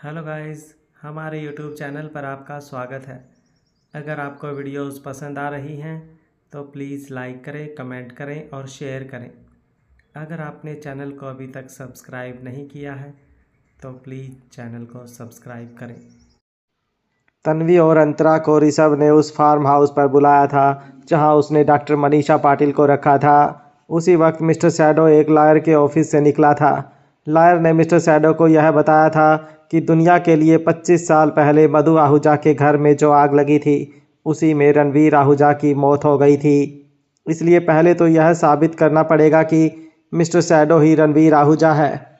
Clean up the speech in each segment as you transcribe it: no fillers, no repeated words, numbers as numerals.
Hello guys, हमारे YouTube channel पर आपका स्वागत है। अगर आपको वीडियोस पसंद आ रही हैं तो प्लीज़ लाइक करें, कमेंट करें और शेयर करें। अगर आपने चैनल को अभी तक सब्सक्राइब नहीं किया है तो प्लीज़ चैनल को सब्सक्राइब करें। तन्वी और अंतरा को ऋषभ ने उस फार्म हाउस पर बुलाया था जहां उसने डॉक्टर मनीषा पाटिल को रखा था। उसी वक्त मिस्टर शैडो एक लॉयर के ऑफिस से निकला था। लॉयर ने मिस्टर शैडो को यह बताया था कि दुनिया के लिए 25 साल पहले मधु आहूजा के घर में जो आग लगी थी उसी में रणवीर आहूजा की मौत हो गई थी। इसलिए पहले तो यह साबित करना पड़ेगा कि मिस्टर शैडो ही रणवीर आहूजा है।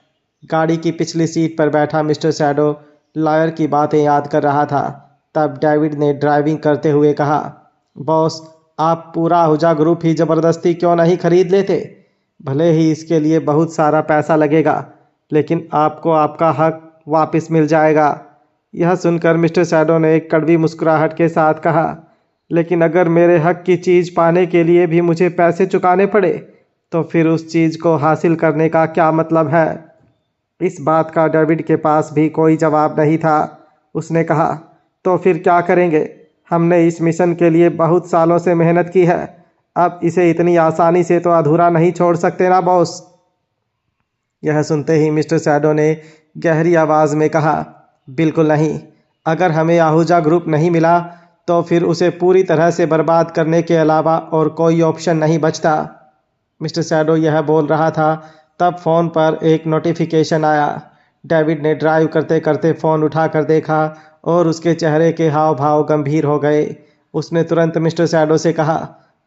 गाड़ी की पिछली सीट पर बैठा मिस्टर शैडो लॉयर की बातें याद कर रहा था। तब डेविड ने ड्राइविंग करते हुए कहा, बॉस, आप पूरा आहूजा ग्रुप ही ज़बरदस्ती क्यों नहीं खरीद लेते? भले ही इसके लिए बहुत सारा पैसा लगेगा, लेकिन आपको आपका हक वापस मिल जाएगा। यह सुनकर मिस्टर शैडो ने एक कड़वी मुस्कुराहट के साथ कहा, लेकिन अगर मेरे हक की चीज़ पाने के लिए भी मुझे पैसे चुकाने पड़े तो फिर उस चीज़ को हासिल करने का क्या मतलब है? इस बात का डेविड के पास भी कोई जवाब नहीं था। उसने कहा, तो फिर क्या करेंगे? हमने इस मिशन के लिए बहुत सालों से मेहनत की है। अब इसे इतनी आसानी से तो अधूरा नहीं छोड़ सकते ना बॉस। यह सुनते ही मिस्टर शैडो ने गहरी आवाज़ में कहा, बिल्कुल नहीं। अगर हमें आहूजा ग्रुप नहीं मिला तो फिर उसे पूरी तरह से बर्बाद करने के अलावा और कोई ऑप्शन नहीं बचता। मिस्टर शैडो यह बोल रहा था तब फ़ोन पर एक नोटिफिकेशन आया। डेविड ने ड्राइव करते करते फ़ोन उठाकर देखा और उसके चेहरे के हाव भाव गंभीर हो गए। उसने तुरंत मिस्टर शैडो से कहा,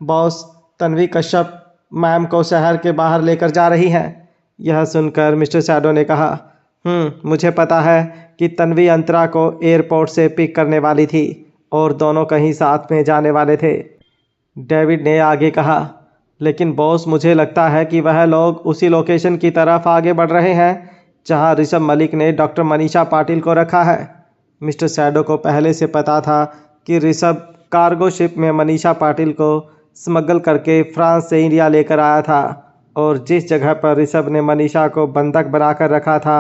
बॉस, तन्वी कश्यप मैम को शहर के बाहर लेकर जा रही हैं। यह सुनकर मिस्टर शैडो ने कहा, मुझे पता है कि तन्वी अंतरा को एयरपोर्ट से पिक करने वाली थी और दोनों कहीं साथ में जाने वाले थे। डेविड ने आगे कहा, लेकिन बॉस, मुझे लगता है कि वह लोग उसी लोकेशन की तरफ आगे बढ़ रहे हैं जहां ऋषभ मलिक ने डॉक्टर मनीषा पाटिल को रखा है। मिस्टर शैडो को पहले से पता था कि ऋषभ कार्गो शिप में मनीषा पाटिल को स्मगल करके फ्रांस से इंडिया लेकर आया था और जिस जगह पर ऋषभ ने मनीषा को बंधक बनाकर रखा था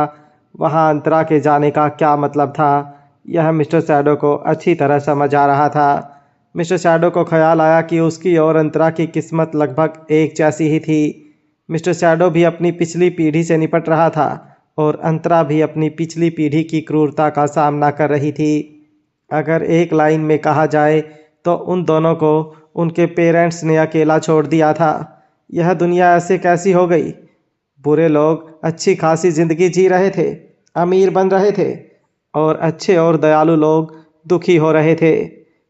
वहां अंतरा के जाने का क्या मतलब था, यह मिस्टर शैडो को अच्छी तरह समझ आ रहा था। मिस्टर शैडो को ख्याल आया कि उसकी और अंतरा की किस्मत लगभग एक जैसी ही थी। मिस्टर शैडो भी अपनी पिछली पीढ़ी से निपट रहा था और अंतरा भी अपनी पिछली पीढ़ी की क्रूरता का सामना कर रही थी। अगर एक लाइन में कहा जाए तो उन दोनों को उनके पेरेंट्स ने अकेला छोड़ दिया था। यह दुनिया ऐसे कैसी हो गई? बुरे लोग अच्छी खासी जिंदगी जी रहे थे, अमीर बन रहे थे और अच्छे और दयालु लोग दुखी हो रहे थे।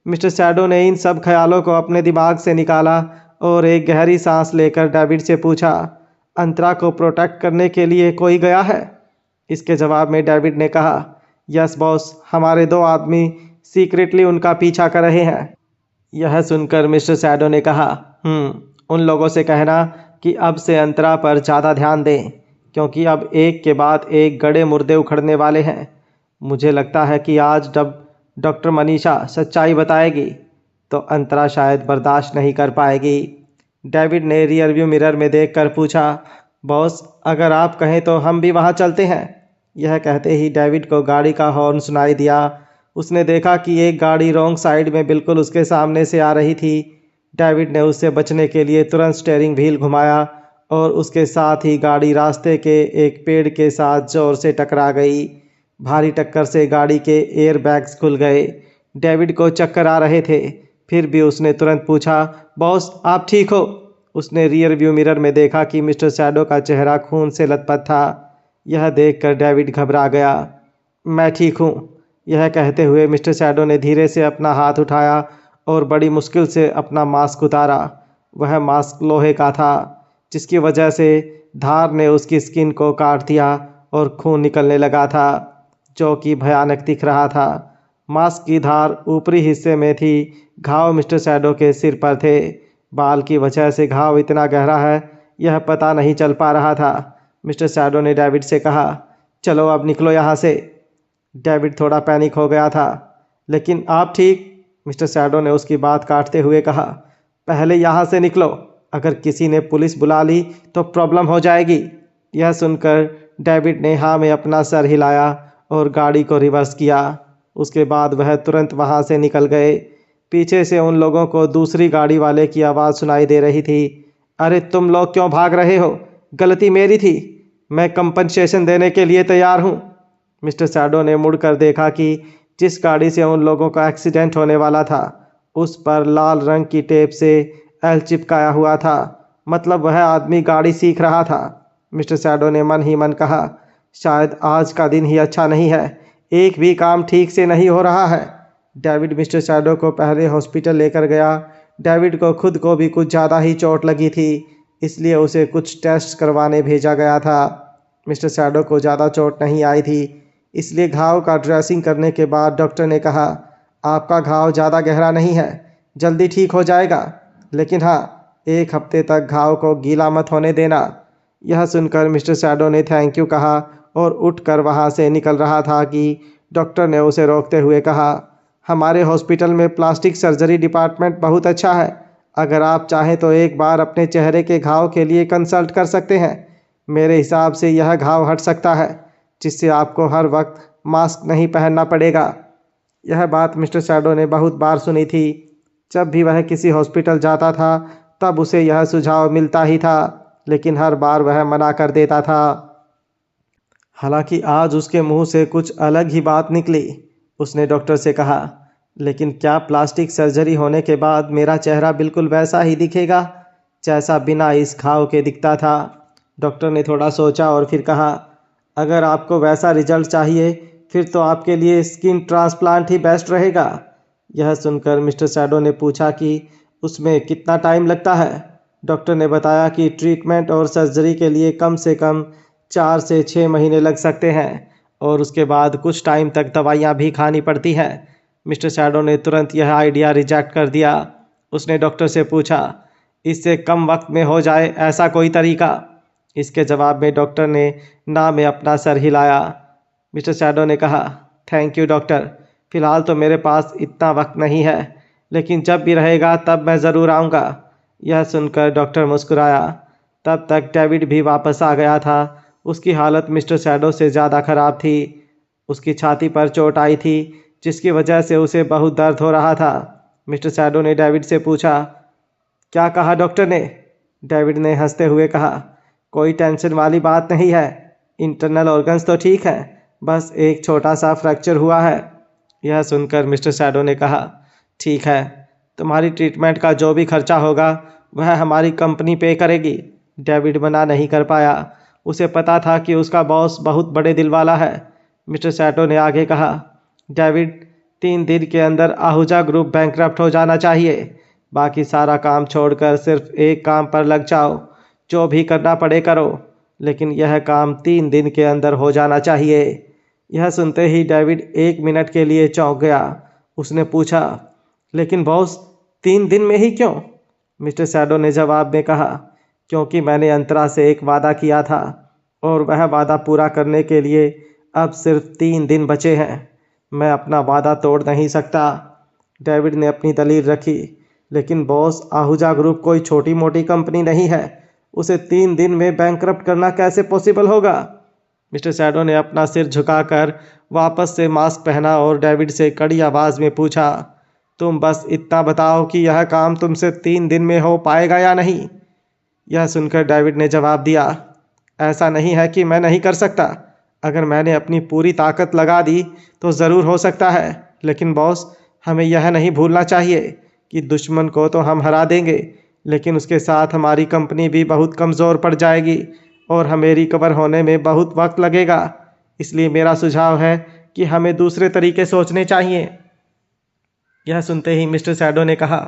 मिस्टर शैडो ने इन सब ख्यालों को अपने दिमाग से निकाला और एक गहरी सांस लेकर डेविड से पूछा, अंतरा को प्रोटेक्ट करने के लिए कोई गया है? इसके जवाब में डेविड ने कहा, यस बॉस, हमारे 2 आदमी सीक्रेटली उनका पीछा कर रहे हैं। यह सुनकर मिस्टर शैडो ने कहा, उन लोगों से कहना कि अब से अंतरा पर ज़्यादा ध्यान दें क्योंकि अब एक के बाद एक गड़े मुर्दे उखड़ने वाले हैं। मुझे लगता है कि आज जब डॉक्टर मनीषा सच्चाई बताएगी तो अंतरा शायद बर्दाश्त नहीं कर पाएगी। डेविड ने रियर व्यू मिरर में देखकर पूछा, बॉस, अगर आप कहें तो हम भी वहां चलते हैं। यह कहते ही डेविड को गाड़ी का हॉर्न सुनाई दिया। उसने देखा कि एक गाड़ी रॉन्ग साइड में बिल्कुल उसके सामने से आ रही थी। डेविड ने उससे बचने के लिए तुरंत स्टीयरिंग व्हील घुमाया और उसके साथ ही गाड़ी रास्ते के एक पेड़ के साथ जोर से टकरा गई। भारी टक्कर से गाड़ी के एयर बैग्स खुल गए। डेविड को चक्कर आ रहे थे, फिर भी उसने तुरंत पूछा, बॉस, आप ठीक हो? उसने रियर व्यू मिरर में देखा कि मिस्टर शैडो का चेहरा खून से लथपथ था। यह देखकर डेविड घबरा गया। मैं ठीक हूँ, यह कहते हुए मिस्टर शैडो ने धीरे से अपना हाथ उठाया और बड़ी मुश्किल से अपना मास्क उतारा। वह मास्क लोहे का था जिसकी वजह से धार ने उसकी स्किन को काट दिया और खून निकलने लगा था जो कि भयानक दिख रहा था। मास्क की धार ऊपरी हिस्से में थी। घाव मिस्टर शैडो के सिर पर थे। बाल की वजह से घाव इतना गहरा है यह पता नहीं चल पा रहा था। मिस्टर शैडो ने डेविड से कहा, चलो अब निकलो यहाँ से। डेविड थोड़ा पैनिक हो गया था। लेकिन आप ठीक? मिस्टर शैडो ने उसकी बात काटते हुए कहा, पहले यहाँ से निकलो, अगर किसी ने पुलिस बुला ली तो प्रॉब्लम हो जाएगी। यह सुनकर डेविड ने हाँ में अपना सर हिलाया और गाड़ी को रिवर्स किया। उसके बाद वह तुरंत वहां से निकल गए। पीछे से उन लोगों को दूसरी गाड़ी वाले की आवाज़ सुनाई दे रही थी। अरे तुम लोग क्यों भाग रहे हो? गलती मेरी थी, मैं कंपनसेशन देने के लिए तैयार हूँ। मिस्टर सैडो ने मुड़कर देखा कि जिस गाड़ी से उन लोगों का एक्सीडेंट होने वाला था उस पर लाल रंग की टेप से एल चिपकाया हुआ था। मतलब वह आदमी गाड़ी सीख रहा था। मिस्टर सैडो ने मन ही मन कहा, शायद आज का दिन ही अच्छा नहीं है, एक भी काम ठीक से नहीं हो रहा है। डेविड मिस्टर सैडो को पहले हॉस्पिटल लेकर गया। डेविड को खुद को भी कुछ ज़्यादा ही चोट लगी थी, इसलिए उसे कुछ टेस्ट करवाने भेजा गया था। मिस्टर सैडो को ज़्यादा चोट नहीं आई थी, इसलिए घाव का ड्रेसिंग करने के बाद डॉक्टर ने कहा, आपका घाव ज़्यादा गहरा नहीं है, जल्दी ठीक हो जाएगा, लेकिन हाँ, 1 हफ्ते तक घाव को गीला मत होने देना। यह सुनकर मिस्टर सैडो ने थैंक यू कहा और उठकर वहाँ से निकल रहा था कि डॉक्टर ने उसे रोकते हुए कहा, हमारे हॉस्पिटल में प्लास्टिक सर्जरी डिपार्टमेंट बहुत अच्छा है। अगर आप चाहें तो एक बार अपने चेहरे के घाव के लिए कंसल्ट कर सकते हैं। मेरे हिसाब से यह घाव हट सकता है, जिससे आपको हर वक्त मास्क नहीं पहनना पड़ेगा। यह बात मिस्टर सैडो ने बहुत बार सुनी थी। जब भी वह किसी हॉस्पिटल जाता था तब उसे यह सुझाव मिलता ही था, लेकिन हर बार वह मना कर देता था। हालांकि आज उसके मुंह से कुछ अलग ही बात निकली। उसने डॉक्टर से कहा, लेकिन क्या प्लास्टिक सर्जरी होने के बाद मेरा चेहरा बिल्कुल वैसा ही दिखेगा जैसा बिना इस घाव के दिखता था? डॉक्टर ने थोड़ा सोचा और फिर कहा, अगर आपको वैसा रिजल्ट चाहिए फिर तो आपके लिए स्किन ट्रांसप्लांट ही बेस्ट रहेगा। यह सुनकर मिस्टर सैडो ने पूछा कि उसमें कितना टाइम लगता है। डॉक्टर ने बताया कि ट्रीटमेंट और सर्जरी के लिए कम से कम 4 से 6 महीने लग सकते हैं और उसके बाद कुछ टाइम तक दवाइयाँ भी खानी पड़ती हैं। मिस्टर सैडो ने तुरंत यह आइडिया रिजेक्ट कर दिया। उसने डॉक्टर से पूछा, इससे कम वक्त में हो जाए ऐसा कोई तरीका? इसके जवाब में डॉक्टर ने ना में अपना सर हिलाया। मिस्टर सैडो ने कहा, थैंक यू डॉक्टर, फ़िलहाल तो मेरे पास इतना वक्त नहीं है, लेकिन जब भी रहेगा तब मैं ज़रूर आऊँगा। यह सुनकर डॉक्टर मुस्कुराया। तब तक डेविड भी वापस आ गया था। उसकी हालत मिस्टर सैडो से ज़्यादा ख़राब थी। उसकी छाती पर चोट आई थी, जिसकी वजह से उसे बहुत दर्द हो रहा था। मिस्टर सैडो ने डेविड से पूछा, क्या कहा डॉक्टर ने? डेविड ने हंसते हुए कहा, कोई टेंशन वाली बात नहीं है, इंटरनल ऑर्गन्स तो ठीक है, बस एक छोटा सा फ्रैक्चर हुआ है। यह सुनकर मिस्टर सैडो ने कहा, ठीक है, तुम्हारी ट्रीटमेंट का जो भी खर्चा होगा वह हमारी कंपनी पे करेगी। डेविड मना नहीं कर पाया। उसे पता था कि उसका बॉस बहुत बड़े दिल वाला है। मिस्टर सैडो ने आगे कहा, डेविड, 3 दिन के अंदर आहूजा ग्रुप बैंकरप्ट हो जाना चाहिए। बाकी सारा काम छोड़कर सिर्फ एक काम पर लग जाओ, जो भी करना पड़े करो, लेकिन यह काम 3 दिन के अंदर हो जाना चाहिए। यह सुनते ही डेविड 1 मिनट के लिए चौंक गया। उसने पूछा, लेकिन बॉस 3 दिन में ही क्यों? मिस्टर सैडो ने जवाब में कहा, क्योंकि मैंने अंतरा से एक वादा किया था और वह वादा पूरा करने के लिए अब सिर्फ 3 दिन बचे हैं। मैं अपना वादा तोड़ नहीं सकता। डेविड ने अपनी दलील रखी, लेकिन बॉस, आहूजा ग्रुप कोई छोटी मोटी कंपनी नहीं है, उसे 3 दिन में बैंकरप्ट करना कैसे पॉसिबल होगा? मिस्टर सैडो ने अपना सिर झुकाकर वापस से मास्क पहना और डेविड से कड़ी आवाज़ में पूछा, तुम बस इतना बताओ कि यह काम तुमसे 3 दिन में हो पाएगा या नहीं? यह सुनकर डेविड ने जवाब दिया, ऐसा नहीं है कि मैं नहीं कर सकता। अगर मैंने अपनी पूरी ताकत लगा दी तो ज़रूर हो सकता है, लेकिन बॉस, हमें यह नहीं भूलना चाहिए कि दुश्मन को तो हम हरा देंगे, लेकिन उसके साथ हमारी कंपनी भी बहुत कमज़ोर पड़ जाएगी और हमें रिकवर होने में बहुत वक्त लगेगा। इसलिए मेरा सुझाव है कि हमें दूसरे तरीके सोचने चाहिए। यह सुनते ही मिस्टर सैडो ने कहा,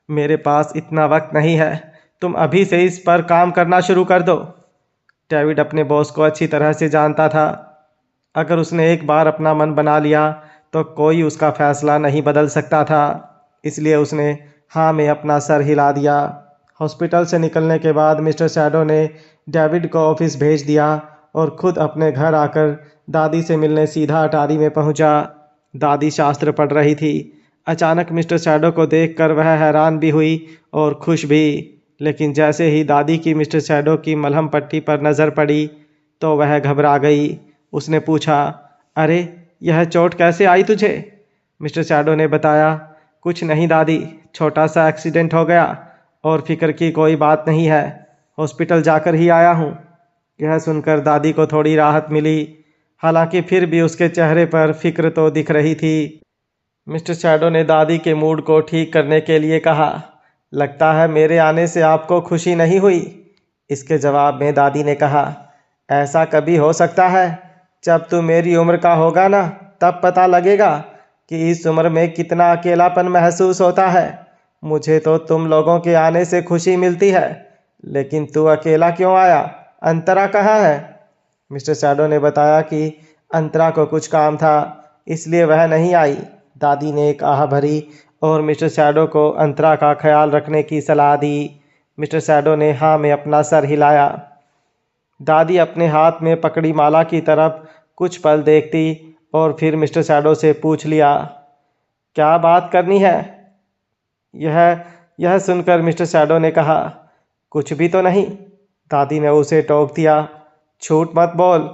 मेरे पास इतना वक्त नहीं है, तुम अभी से इस पर काम करना शुरू कर दो। डेविड अपने बॉस को अच्छी तरह से जानता था। अगर उसने एक बार अपना मन बना लिया तो कोई उसका फैसला नहीं बदल सकता था। इसलिए उसने हाँ में अपना सर हिला दिया। हॉस्पिटल से निकलने के बाद मिस्टर सैडो ने डेविड को ऑफिस भेज दिया और खुद अपने घर आकर दादी से मिलने सीधा अटारी में पहुंचा। दादी शास्त्र पढ़ रही थी। अचानक मिस्टर सैडो को देखकर वह हैरान भी हुई और खुश भी, लेकिन जैसे ही दादी की मिस्टर सैडो की मलहम पट्टी पर नज़र पड़ी तो वह घबरा गई। उसने पूछा, अरे, यह चोट कैसे आई तुझे? मिस्टर शैडो ने बताया, कुछ नहीं दादी, छोटा सा एक्सीडेंट हो गया और फिक्र की कोई बात नहीं है, हॉस्पिटल जाकर ही आया हूँ। यह सुनकर दादी को थोड़ी राहत मिली, हालांकि फिर भी उसके चेहरे पर फिक्र तो दिख रही थी। मिस्टर शैडो ने दादी के मूड को ठीक करने के लिए कहा, लगता है मेरे आने से आपको खुशी नहीं हुई। इसके जवाब में दादी ने कहा, ऐसा कभी हो सकता है, जब तू मेरी उम्र का होगा ना, तब पता लगेगा कि इस उम्र में कितना अकेलापन महसूस होता है। मुझे तो तुम लोगों के आने से खुशी मिलती है, लेकिन तू अकेला क्यों आया? अंतरा कहाँ है? मिस्टर शैडो ने बताया कि अंतरा को कुछ काम था, इसलिए वह नहीं आई। दादी ने एक आह भरी और मिस्टर शैडो को अंतरा का ख्याल रखने की सलाह दी। मिस्टर शैडो ने हाँ में अपना सर हिलाया। दादी अपने हाथ में पकड़ी माला की तरफ कुछ पल देखती और फिर मिस्टर शैडो से पूछ लिया, क्या बात करनी है? यह सुनकर मिस्टर शैडो ने कहा, कुछ भी तो नहीं। दादी ने उसे टोक दिया, झूठ मत बोल,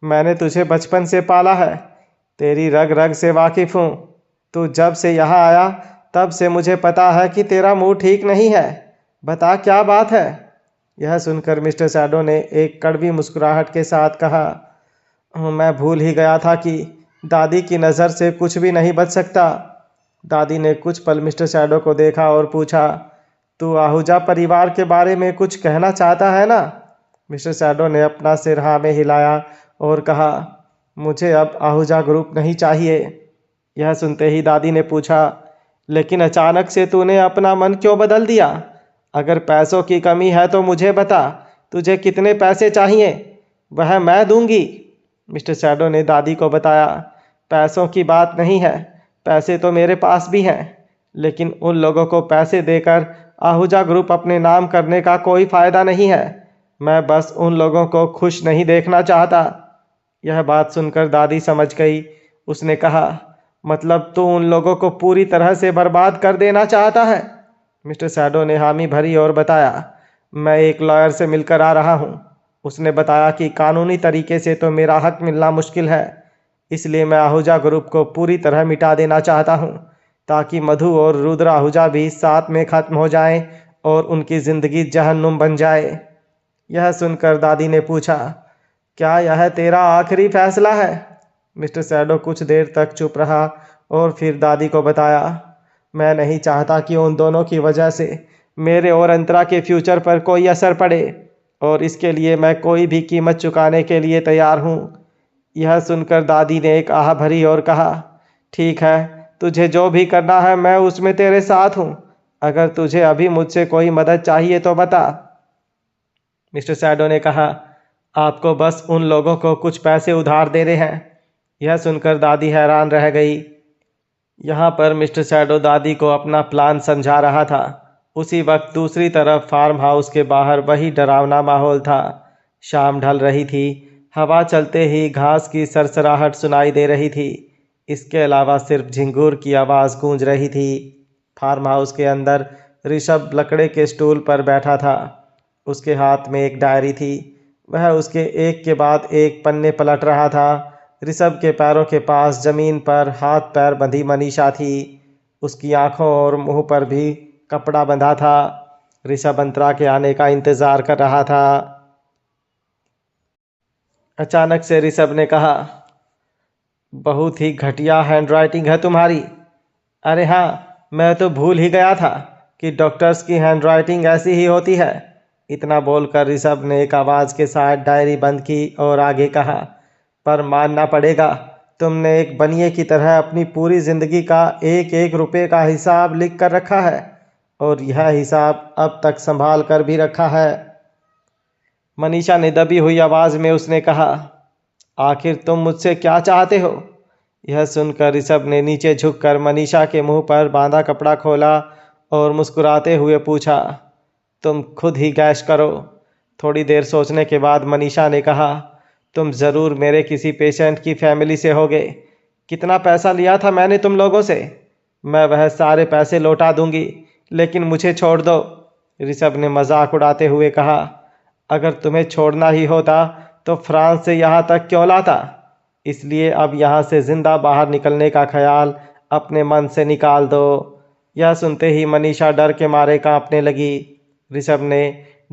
मैंने तुझे बचपन से पाला है, तेरी रग रग से वाकिफ़ हूँ। तू जब से यहाँ आया तब से मुझे पता है कि तेरा मूड ठीक नहीं है। बता क्या बात है? यह सुनकर मिस्टर शैडो ने एक कड़वी मुस्कुराहट के साथ कहा, मैं भूल ही गया था कि दादी की नज़र से कुछ भी नहीं बच सकता। दादी ने कुछ पल मिस्टर शैडो को देखा और पूछा, तू आहूजा परिवार के बारे में कुछ कहना चाहता है ना? मिस्टर शैडो ने अपना सिर हाँ में हिलाया और कहा, मुझे अब आहूजा ग्रुप नहीं चाहिए। यह सुनते ही दादी ने पूछा, लेकिन अचानक से तूने अपना मन क्यों बदल दिया? अगर पैसों की कमी है तो मुझे बता, तुझे कितने पैसे चाहिए? वह मैं दूंगी। मिस्टर शैडो ने दादी को बताया, पैसों की बात नहीं है, पैसे तो मेरे पास भी हैं, लेकिन उन लोगों को पैसे देकर आहूजा ग्रुप अपने नाम करने का कोई फ़ायदा नहीं है। मैं बस उन लोगों को खुश नहीं देखना चाहता। यह बात सुनकर दादी समझ गई। उसने कहा, मतलब तू उन लोगों को पूरी तरह से बर्बाद कर देना चाहता है? मिस्टर शैडो ने हामी भरी और बताया, मैं एक लॉयर से मिलकर आ रहा हूँ। उसने बताया कि कानूनी तरीके से तो मेरा हक मिलना मुश्किल है, इसलिए मैं आहूजा ग्रुप को पूरी तरह मिटा देना चाहता हूँ, ताकि मधु और रुद्र आहूजा भी साथ में ख़त्म हो जाएं और उनकी ज़िंदगी जहन्नुम बन जाए। यह सुनकर दादी ने पूछा, क्या यह तेरा आखिरी फैसला है? मिस्टर शैडो कुछ देर तक चुप रहा और फिर दादी को बताया, मैं नहीं चाहता कि उन दोनों की वजह से मेरे और अंतरा के फ्यूचर पर कोई असर पड़े, और इसके लिए मैं कोई भी कीमत चुकाने के लिए तैयार हूँ। यह सुनकर दादी ने एक आह भरी और कहा, ठीक है, तुझे जो भी करना है मैं उसमें तेरे साथ हूँ। अगर तुझे अभी मुझसे कोई मदद चाहिए तो बता। मिस्टर शैडो ने कहा, आपको बस उन लोगों को कुछ पैसे उधार देने हैं। यह सुनकर दादी हैरान रह गई। यहाँ पर मिस्टर शैडो दादी को अपना प्लान समझा रहा था। उसी वक्त दूसरी तरफ फार्म हाउस के बाहर वही डरावना माहौल था। शाम ढल रही थी, हवा चलते ही घास की सरसराहट सुनाई दे रही थी। इसके अलावा सिर्फ झिंगूर की आवाज़ गूंज रही थी। फार्म हाउस के अंदर ऋषभ लकड़े के स्टूल पर बैठा था। उसके हाथ में एक डायरी थी। वह उसके एक के बाद एक पन्ने पलट रहा था। ऋषभ के पैरों के पास जमीन पर हाथ पैर बंधी मनीषा थी। उसकी आंखों और मुंह पर भी कपड़ा बंधा था। ऋषभ अंतरा के आने का इंतजार कर रहा था। अचानक से ऋषभ ने कहा, बहुत ही घटिया हैंडराइटिंग है तुम्हारी। अरे हाँ, मैं तो भूल ही गया था कि डॉक्टर्स की हैंडराइटिंग ऐसी ही होती है। इतना बोलकर ऋषभ ने एक आवाज़ के साथ डायरी बंद की और आगे कहा, पर मानना पड़ेगा, तुमने एक बनिए की तरह अपनी पूरी ज़िंदगी का एक एक रुपये का हिसाब लिख कर रखा है, और यह हिसाब अब तक संभाल कर भी रखा है। मनीषा ने दबी हुई आवाज़ में उसने कहा, आखिर तुम मुझसे क्या चाहते हो? यह सुनकर ऋषभ ने नीचे झुककर मनीषा के मुंह पर बांधा कपड़ा खोला और मुस्कुराते हुए पूछा, तुम खुद ही गैस करो। थोड़ी देर सोचने के बाद मनीषा ने कहा, तुम ज़रूर मेरे किसी पेशेंट की फैमिली से होगे। कितना पैसा लिया था मैंने तुम लोगों से? मैं वह सारे पैसे लौटा दूंगी, लेकिन मुझे छोड़ दो। ऋषभ ने मजाक उड़ाते हुए कहा, अगर तुम्हें छोड़ना ही होता तो फ्रांस से यहाँ तक क्यों लाता? इसलिए अब यहाँ से जिंदा बाहर निकलने का ख्याल अपने मन से निकाल दो। यह सुनते ही मनीषा डर के मारे कांपने लगी। ऋषभ ने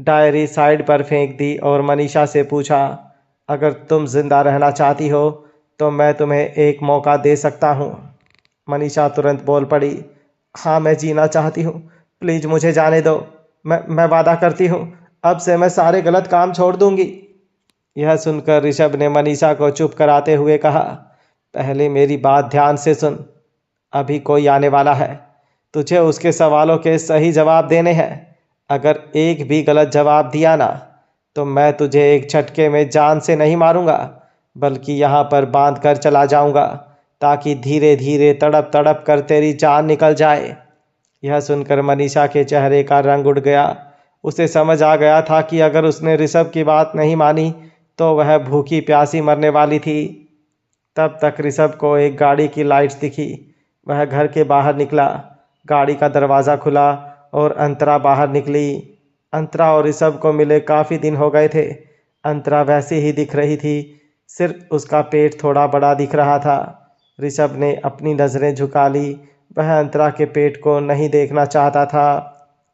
डायरी साइड पर फेंक दी और मनीषा से पूछा, अगर तुम जिंदा रहना चाहती हो तो मैं तुम्हें एक मौका दे सकता हूँ। मनीषा तुरंत बोल पड़ी, हाँ मैं जीना चाहती हूँ, प्लीज़ मुझे जाने दो। मैं वादा करती हूँ अब से मैं सारे गलत काम छोड़ दूंगी। यह सुनकर ऋषभ ने मनीषा को चुप कराते हुए कहा, पहले मेरी बात ध्यान से सुन। अभी कोई आने वाला है, तुझे उसके सवालों के सही जवाब देने हैं। अगर एक भी गलत जवाब दिया ना तो मैं तुझे एक झटके में जान से नहीं मारूंगा, बल्कि यहाँ पर बांध कर चला जाऊंगा ताकि धीरे धीरे तड़प तड़प कर तेरी जान निकल जाए। यह सुनकर मनीषा के चेहरे का रंग उड़ गया। उसे समझ आ गया था कि अगर उसने ऋषभ की बात नहीं मानी तो वह भूखी प्यासी मरने वाली थी। तब तक ऋषभ को एक गाड़ी की लाइट्स दिखी। वह घर के बाहर निकला। गाड़ी का दरवाज़ा खुला और अंतरा बाहर निकली। अंतरा और ऋषभ को मिले काफ़ी दिन हो गए थे। अंतरा वैसी ही दिख रही थी, सिर्फ उसका पेट थोड़ा बड़ा दिख रहा था। ऋषभ ने अपनी नज़रें झुका ली। वह अंतरा के पेट को नहीं देखना चाहता था।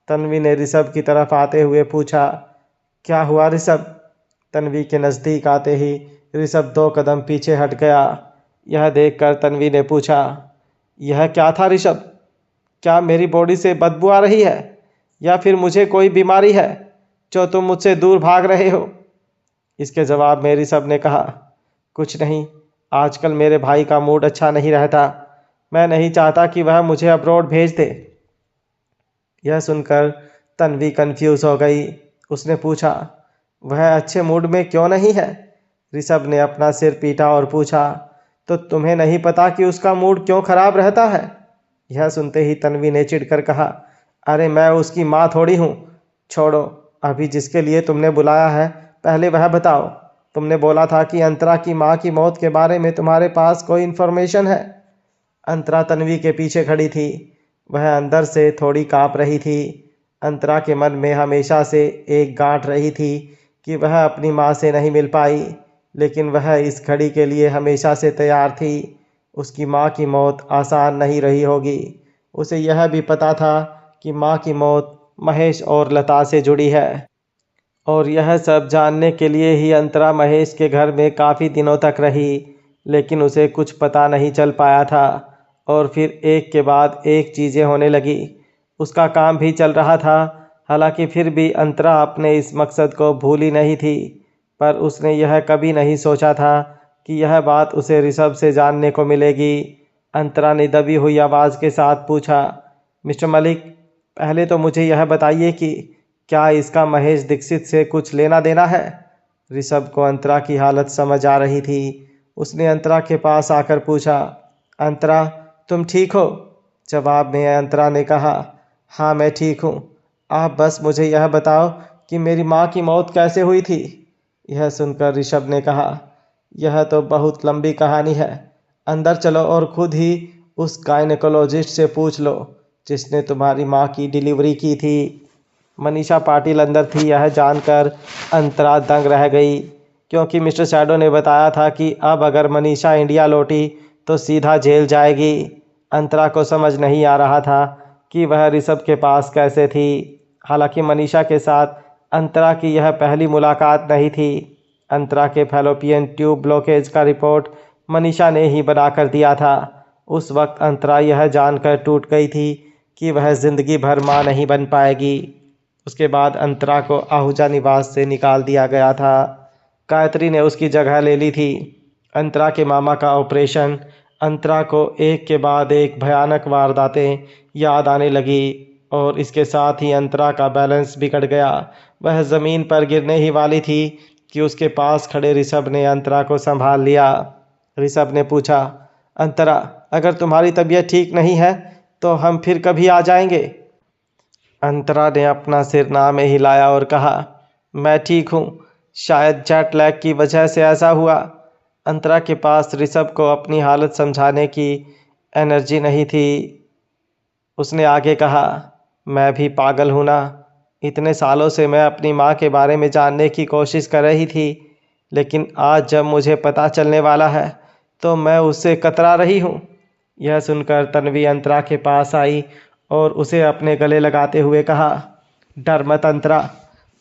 तन्वी ने ऋषभ की तरफ आते हुए पूछा, क्या हुआ ऋषभ? तन्वी के नज़दीक आते ही ऋषभ 2 कदम पीछे हट गया। यह देखकर तन्वी ने पूछा, यह क्या था ऋषभ? क्या मेरी बॉडी से बदबू आ रही है या फिर मुझे कोई बीमारी है जो तुम मुझसे दूर भाग रहे हो? इसके जवाब में ऋषभ ने कहा, कुछ नहीं, आजकल मेरे भाई का मूड अच्छा नहीं रहता। मैं नहीं चाहता कि वह मुझे अब्रॉड भेज दे। यह सुनकर तन्वी कंफ्यूज हो गई। उसने पूछा, वह अच्छे मूड में क्यों नहीं है? ऋषभ ने अपना सिर पीटा और पूछा, तो तुम्हें नहीं पता कि उसका मूड क्यों खराब रहता है? यह सुनते ही तन्वी ने चिढ़कर कहा, अरे मैं उसकी माँ थोड़ी हूँ। छोड़ो, अभी जिसके लिए तुमने बुलाया है पहले वह बताओ। तुमने बोला था कि अंतरा की माँ की मौत के बारे में तुम्हारे पास कोई इन्फॉर्मेशन है। अंतरा तन्वी के पीछे खड़ी थी। वह अंदर से थोड़ी कांप रही थी। अंतरा के मन में हमेशा से एक गांठ रही थी कि वह अपनी माँ से नहीं मिल पाई, लेकिन वह इस घड़ी के लिए हमेशा से तैयार थी। उसकी माँ की मौत आसान नहीं रही होगी। उसे यह भी पता था कि माँ की मौत महेश और लता से जुड़ी है, और यह सब जानने के लिए ही अंतरा महेश के घर में काफ़ी दिनों तक रही, लेकिन उसे कुछ पता नहीं चल पाया था। और फिर एक के बाद एक चीज़ें होने लगी। उसका काम भी चल रहा था। हालांकि फिर भी अंतरा अपने इस मकसद को भूली नहीं थी, पर उसने यह कभी नहीं सोचा था कि यह बात उसे ऋषभ से जानने को मिलेगी। अंतरा ने दबी हुई आवाज़ के साथ पूछा, मिस्टर मलिक, पहले तो मुझे यह बताइए कि क्या इसका महेश दीक्षित से कुछ लेना देना है? ऋषभ को अंतरा की हालत समझ आ रही थी। उसने अंतरा के पास आकर पूछा, अंतरा तुम ठीक हो? जवाब में अंतरा ने कहा, हाँ मैं ठीक हूँ। आप बस मुझे यह बताओ कि मेरी माँ की मौत कैसे हुई थी। यह सुनकर ऋषभ ने कहा, यह तो बहुत लंबी कहानी है। अंदर चलो और खुद ही उस गायनेकोलॉजिस्ट से पूछ लो जिसने तुम्हारी माँ की डिलीवरी की थी। मनीषा पाटिल अंदर थी। यह जानकर अंतरा दंग रह गई, क्योंकि मिस्टर शैडो ने बताया था कि अब अगर मनीषा इंडिया लौटी तो सीधा जेल जाएगी। अंतरा को समझ नहीं आ रहा था कि वह ऋषभ के पास कैसे थी। हालांकि मनीषा के साथ अंतरा की यह पहली मुलाकात नहीं थी। अंतरा के फैलोपियन ट्यूब ब्लॉकेज का रिपोर्ट मनीषा ने ही बना कर दिया था। उस वक्त अंतरा यह जानकर टूट गई थी कि वह जिंदगी भर माँ नहीं बन पाएगी। उसके बाद अंतरा को आहूजा निवास से निकाल दिया गया था। गायत्री ने उसकी जगह ले ली थी। अंतरा के मामा का ऑपरेशन। अंतरा को एक के बाद एक भयानक वारदातें याद आने लगी, और इसके साथ ही अंतरा का बैलेंस बिगड़ गया। वह ज़मीन पर गिरने ही वाली थी कि उसके पास खड़े ऋषभ ने अंतरा को संभाल लिया। ऋषभ ने पूछा, अंतरा, अगर तुम्हारी तबीयत ठीक नहीं है तो हम फिर कभी आ जाएंगे। अंतरा ने अपना सिर ना में हिलाया और कहा, मैं ठीक हूँ, शायद जेट लैग की वजह से ऐसा हुआ। अंतरा के पास ऋषभ को अपनी हालत समझाने की एनर्जी नहीं थी। उसने आगे कहा, मैं भी पागल हूँ ना। इतने सालों से मैं अपनी माँ के बारे में जानने की कोशिश कर रही थी, लेकिन आज जब मुझे पता चलने वाला है तो मैं उससे कतरा रही हूँ। यह सुनकर तन्वी अंतरा के पास आई और उसे अपने गले लगाते हुए कहा, डर मत अंतरा,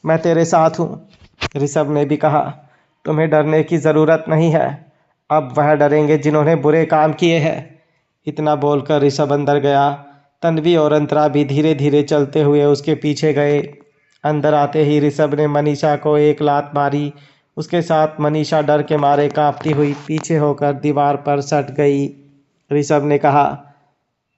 मैं तेरे साथ हूँ। ऋषभ ने भी कहा, तुम्हें डरने की ज़रूरत नहीं है, अब वह डरेंगे जिन्होंने बुरे काम किए हैं। इतना बोलकर ऋषभ अंदर गया। तन्वी और अंतरा भी धीरे धीरे चलते हुए उसके पीछे गए। अंदर आते ही ऋषभ ने मनीषा को एक लात मारी। उसके साथ मनीषा डर के मारे कांपती हुई पीछे होकर दीवार पर सट गई। ऋषभ ने कहा,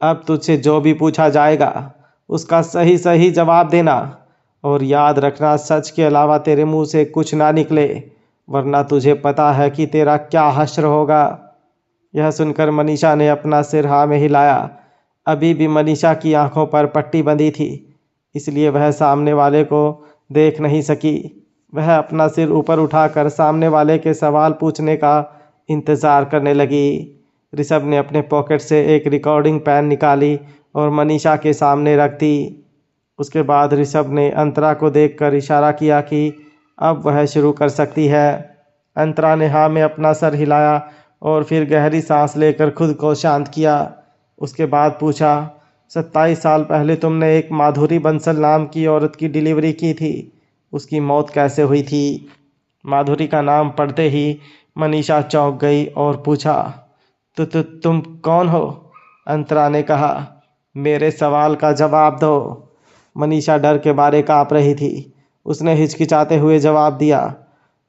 अब तुझसे जो भी पूछा जाएगा उसका सही सही जवाब देना, और याद रखना सच के अलावा तेरे मुंह से कुछ ना निकले, वरना तुझे पता है कि तेरा क्या हश्र होगा। यह सुनकर मनीषा ने अपना सिर हाँ में हिलाया। अभी भी मनीषा की आंखों पर पट्टी बंधी थी, इसलिए वह सामने वाले को देख नहीं सकी। वह अपना सिर ऊपर उठाकर सामने वाले के सवाल पूछने का इंतज़ार करने लगी। ऋषभ ने अपने पॉकेट से एक रिकॉर्डिंग पेन निकाली और मनीषा के सामने रख दी। उसके बाद ऋषभ ने अंतरा को देखकर इशारा किया कि अब वह शुरू कर सकती है। अंतरा ने हाँ में अपना सर हिलाया और फिर गहरी सांस लेकर खुद को शांत किया। उसके बाद पूछा, 27 साल पहले तुमने एक माधुरी बंसल नाम की औरत की डिलीवरी की थी, उसकी मौत कैसे हुई थी? माधुरी का नाम पढ़ते ही मनीषा चौंक गई और पूछा, तुम कौन हो? अंतरा ने कहा, मेरे सवाल का जवाब दो। मनीषा डर के मारे काँप रही थी। उसने हिचकिचाते हुए जवाब दिया,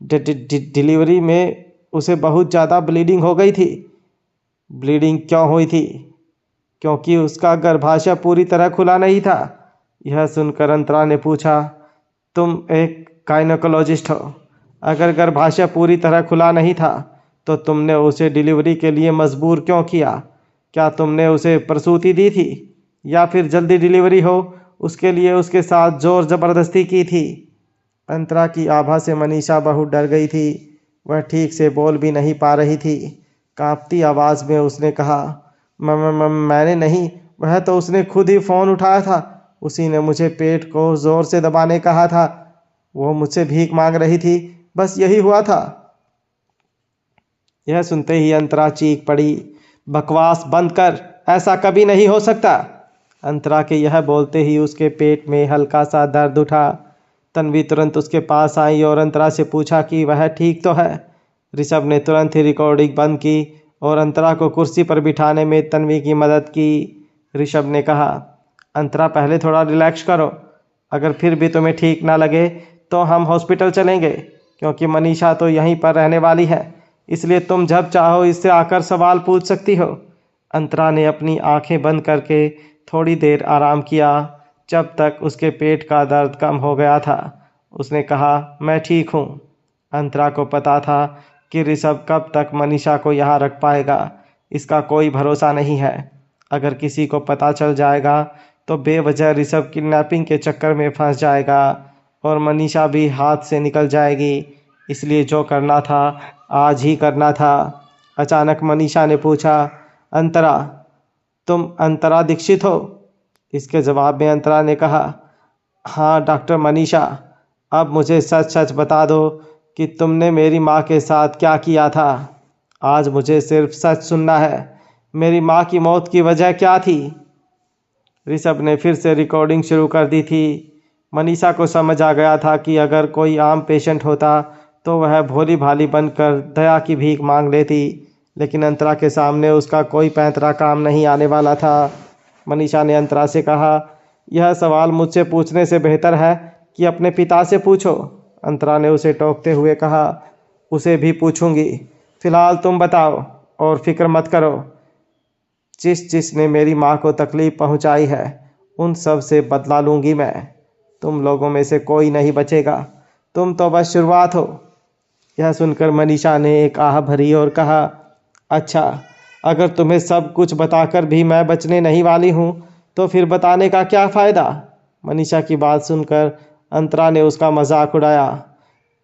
डिलीवरी में उसे बहुत ज़्यादा ब्लीडिंग हो गई थी। ब्लीडिंग क्यों हुई थी? क्योंकि उसका गर्भाशय पूरी तरह खुला नहीं था। यह सुनकर अंतरा ने पूछा, तुम एक गायनेकोलॉजिस्ट हो, अगर गर्भाशय पूरी तरह खुला नहीं था तो तुमने उसे डिलीवरी के लिए मजबूर क्यों किया? क्या तुमने उसे प्रसूति दी थी या फिर जल्दी डिलीवरी हो उसके लिए उसके साथ जोर ज़बरदस्ती की थी? अंतरा की आभा से मनीषा बहुत डर गई थी। वह ठीक से बोल भी नहीं पा रही थी। कांपती आवाज़ में उसने कहा, मैंने नहीं, वह तो उसने खुद ही फ़ोन उठाया था। उसी ने मुझे पेट को ज़ोर से दबाने कहा था। वो मुझसे भीख मांग रही थी, बस यही हुआ था। यह सुनते ही अंतरा चीख पड़ी, बकवास बंद कर, ऐसा कभी नहीं हो सकता। अंतरा के यह बोलते ही उसके पेट में हल्का सा दर्द उठा। तन्वी तुरंत उसके पास आई और अंतरा से पूछा कि वह ठीक तो है। ऋषभ ने तुरंत ही रिकॉर्डिंग बंद की और अंतरा को कुर्सी पर बिठाने में तन्वी की मदद की। ऋषभ ने कहा, अंतरा पहले थोड़ा रिलैक्स करो, अगर फिर भी तुम्हें ठीक ना लगे तो हम हॉस्पिटल चलेंगे, क्योंकि मनीषा तो यहीं पर रहने वाली है, इसलिए तुम जब चाहो इससे आकर सवाल पूछ सकती हो। अंतरा ने अपनी आंखें बंद करके थोड़ी देर आराम किया, जब तक उसके पेट का दर्द कम हो गया था। उसने कहा, मैं ठीक हूँ। अंतरा को पता था कि ऋषभ कब तक मनीषा को यहाँ रख पाएगा, इसका कोई भरोसा नहीं है। अगर किसी को पता चल जाएगा तो बेवजह ऋषभ किडनैपिंग के चक्कर में फंस जाएगा और मनीषा भी हाथ से निकल जाएगी। इसलिए जो करना था आज ही करना था। अचानक मनीषा ने पूछा, अंतरा, तुम अंतरा दीक्षित हो? इसके जवाब में अंतरा ने कहा, हाँ डॉक्टर मनीषा, अब मुझे सच सच बता दो कि तुमने मेरी माँ के साथ क्या किया था। आज मुझे सिर्फ सच सुनना है। मेरी माँ की मौत की वजह क्या थी? ऋषभ ने फिर से रिकॉर्डिंग शुरू कर दी थी। मनीषा को समझ आ गया था कि अगर कोई आम पेशेंट होता तो वह भोली भाली बनकर दया की भीख मांग लेती, लेकिन अंतरा के सामने उसका कोई पैंतरा काम नहीं आने वाला था। मनीषा ने अंतरा से कहा, यह सवाल मुझसे पूछने से बेहतर है कि अपने पिता से पूछो। अंतरा ने उसे टोकते हुए कहा, उसे भी पूछूंगी, फिलहाल तुम बताओ और फिक्र मत करो। जिसने मेरी माँ को तकलीफ़ पहुँचाई है उन सब से बदला लूँगी मैं। तुम लोगों में से कोई नहीं बचेगा, तुम तो बस शुरुआत हो। यह सुनकर मनीषा ने एक आह भरी और कहा, अच्छा, अगर तुम्हें सब कुछ बताकर भी मैं बचने नहीं वाली हूँ तो फिर बताने का क्या फ़ायदा? मनीषा की बात सुनकर अंतरा ने उसका मजाक उड़ाया।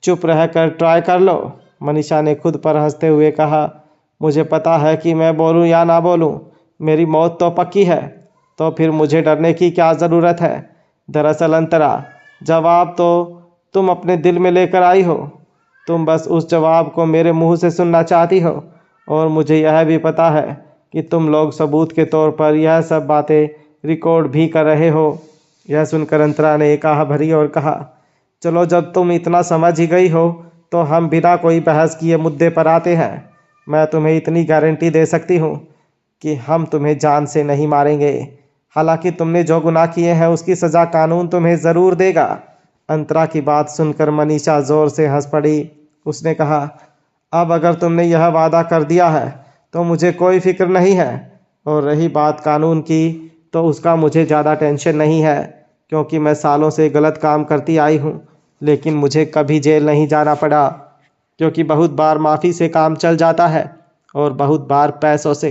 चुप रहकर ट्राई कर लो। मनीषा ने खुद पर हंसते हुए कहा, मुझे पता है कि मैं बोलूँ या ना बोलूँ, मेरी मौत तो पक्की है, तो फिर मुझे डरने की क्या ज़रूरत है? दरअसल अंतरा, जवाब तो तुम अपने दिल में लेकर आई हो। तुम बस उस जवाब को मेरे मुंह से सुनना चाहती हो और मुझे यह भी पता है कि तुम लोग सबूत के तौर पर यह सब बातें रिकॉर्ड भी कर रहे हो। यह सुनकर अंतरा ने एक आह भरी और कहा, चलो जब तुम इतना समझ ही गई हो तो हम बिना कोई बहस किए मुद्दे पर आते हैं। मैं तुम्हें इतनी गारंटी दे सकती हूँ कि हम तुम्हें जान से नहीं मारेंगे। हालांकि तुमने जो गुनाह किए हैं उसकी सज़ा कानून तुम्हें ज़रूर देगा। अंतरा की बात सुनकर मनीषा ज़ोर से हंस पड़ी। उसने कहा, अब अगर तुमने यह वादा कर दिया है तो मुझे कोई फिक्र नहीं है। और रही बात कानून की तो उसका मुझे ज़्यादा टेंशन नहीं है, क्योंकि मैं सालों से गलत काम करती आई हूँ, लेकिन मुझे कभी जेल नहीं जाना पड़ा, क्योंकि बहुत बार माफ़ी से काम चल जाता है और बहुत बार पैसों से।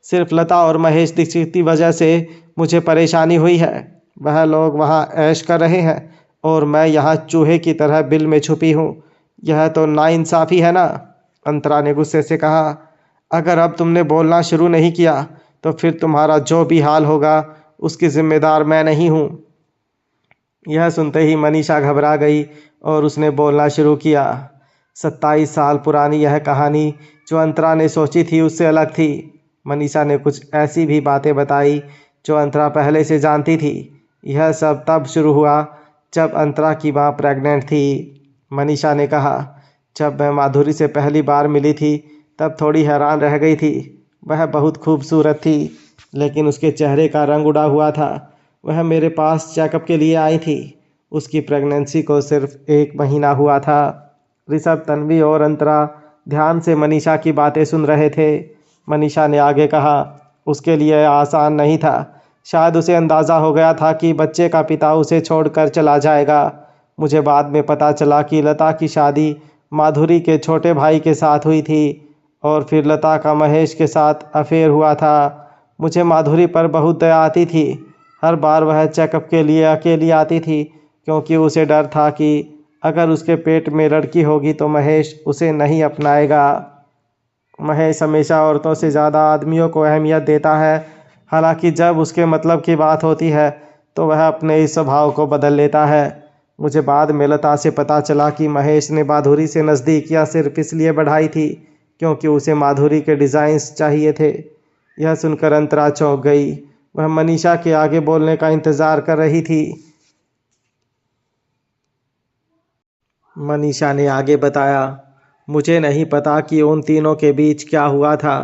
सिर्फ लता और महेश दीक्षित की वजह से मुझे परेशानी हुई है। वह लोग वहाँ ऐश कर रहे हैं और मैं यहाँ चूहे की तरह बिल में छुपी हूँ। यह तो नाइंसाफ़ी है ना। अंतरा ने गुस्से से कहा, अगर अब तुमने बोलना शुरू नहीं किया तो फिर तुम्हारा जो भी हाल होगा उसकी जिम्मेदार मैं नहीं हूँ। यह सुनते ही मनीषा घबरा गई और उसने बोलना शुरू किया। 27 साल पुरानी यह कहानी जो अंतरा ने सोची थी उससे अलग थी। मनीषा ने कुछ ऐसी भी बातें बताई जो अंतरा पहले से जानती थी। यह सब तब शुरू हुआ जब अंतरा की माँ प्रेग्नेंट थी। मनीषा ने कहा, जब मैं माधुरी से पहली बार मिली थी तब थोड़ी हैरान रह गई थी। वह बहुत खूबसूरत थी, लेकिन उसके चेहरे का रंग उड़ा हुआ था। वह मेरे पास चेकअप के लिए आई थी। उसकी प्रेगनेंसी को सिर्फ 1 महीना हुआ था। ऋषभ, तन्वी और अंतरा ध्यान से मनीषा की बातें सुन रहे थे। मनीषा ने आगे कहा, उसके लिए आसान नहीं था। शायद उसे अंदाज़ा हो गया था कि बच्चे का पिता उसे छोड़कर चला जाएगा। मुझे बाद में पता चला कि लता की शादी माधुरी के छोटे भाई के साथ हुई थी और फिर लता का महेश के साथ अफेयर हुआ था। मुझे माधुरी पर बहुत दया आती थी। हर बार वह चेकअप के लिए अकेली आती थी, क्योंकि उसे डर था कि अगर उसके पेट में लड़की होगी तो महेश उसे नहीं अपनाएगा। महेश हमेशा औरतों से ज़्यादा आदमियों को अहमियत देता है। हालांकि जब उसके मतलब की बात होती है तो वह अपने इस स्वभाव को बदल लेता है। मुझे बाद में लता से पता चला कि महेश ने माधुरी से नज़दीकियाँ सिर्फ इसलिए बढ़ाई थी क्योंकि उसे माधुरी के डिज़ाइंस चाहिए थे। यह सुनकर अंतरा चौंक गई। वह मनीषा के आगे बोलने का इंतज़ार कर रही थी। मनीषा ने आगे बताया, मुझे नहीं पता कि उन तीनों के बीच क्या हुआ था।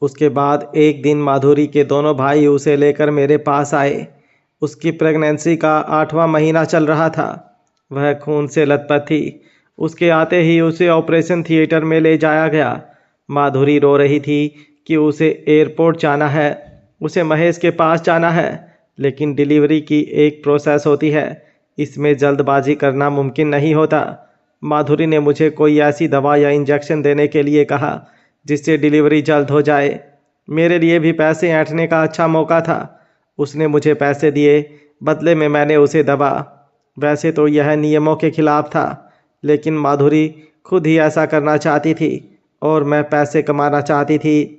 उसके बाद एक दिन माधुरी के दोनों भाई उसे लेकर मेरे पास आए। उसकी प्रेगनेंसी का 8वां महीना चल रहा था। वह खून से लथपथ थी। उसके आते ही उसे ऑपरेशन थिएटर में ले जाया गया। माधुरी रो रही थी कि उसे एयरपोर्ट जाना है, उसे महेश के पास जाना है, लेकिन डिलीवरी की एक प्रोसेस होती है, इसमें जल्दबाजी करना मुमकिन नहीं होता। माधुरी ने मुझे कोई ऐसी दवा या इंजेक्शन देने के लिए कहा जिससे डिलीवरी जल्द हो जाए। मेरे लिए भी पैसे ऐंठने का अच्छा मौका था। उसने मुझे पैसे दिए, बदले में मैंने उसे दबा। वैसे तो यह नियमों के खिलाफ था, लेकिन माधुरी खुद ही ऐसा करना चाहती थी और मैं पैसे कमाना चाहती थी।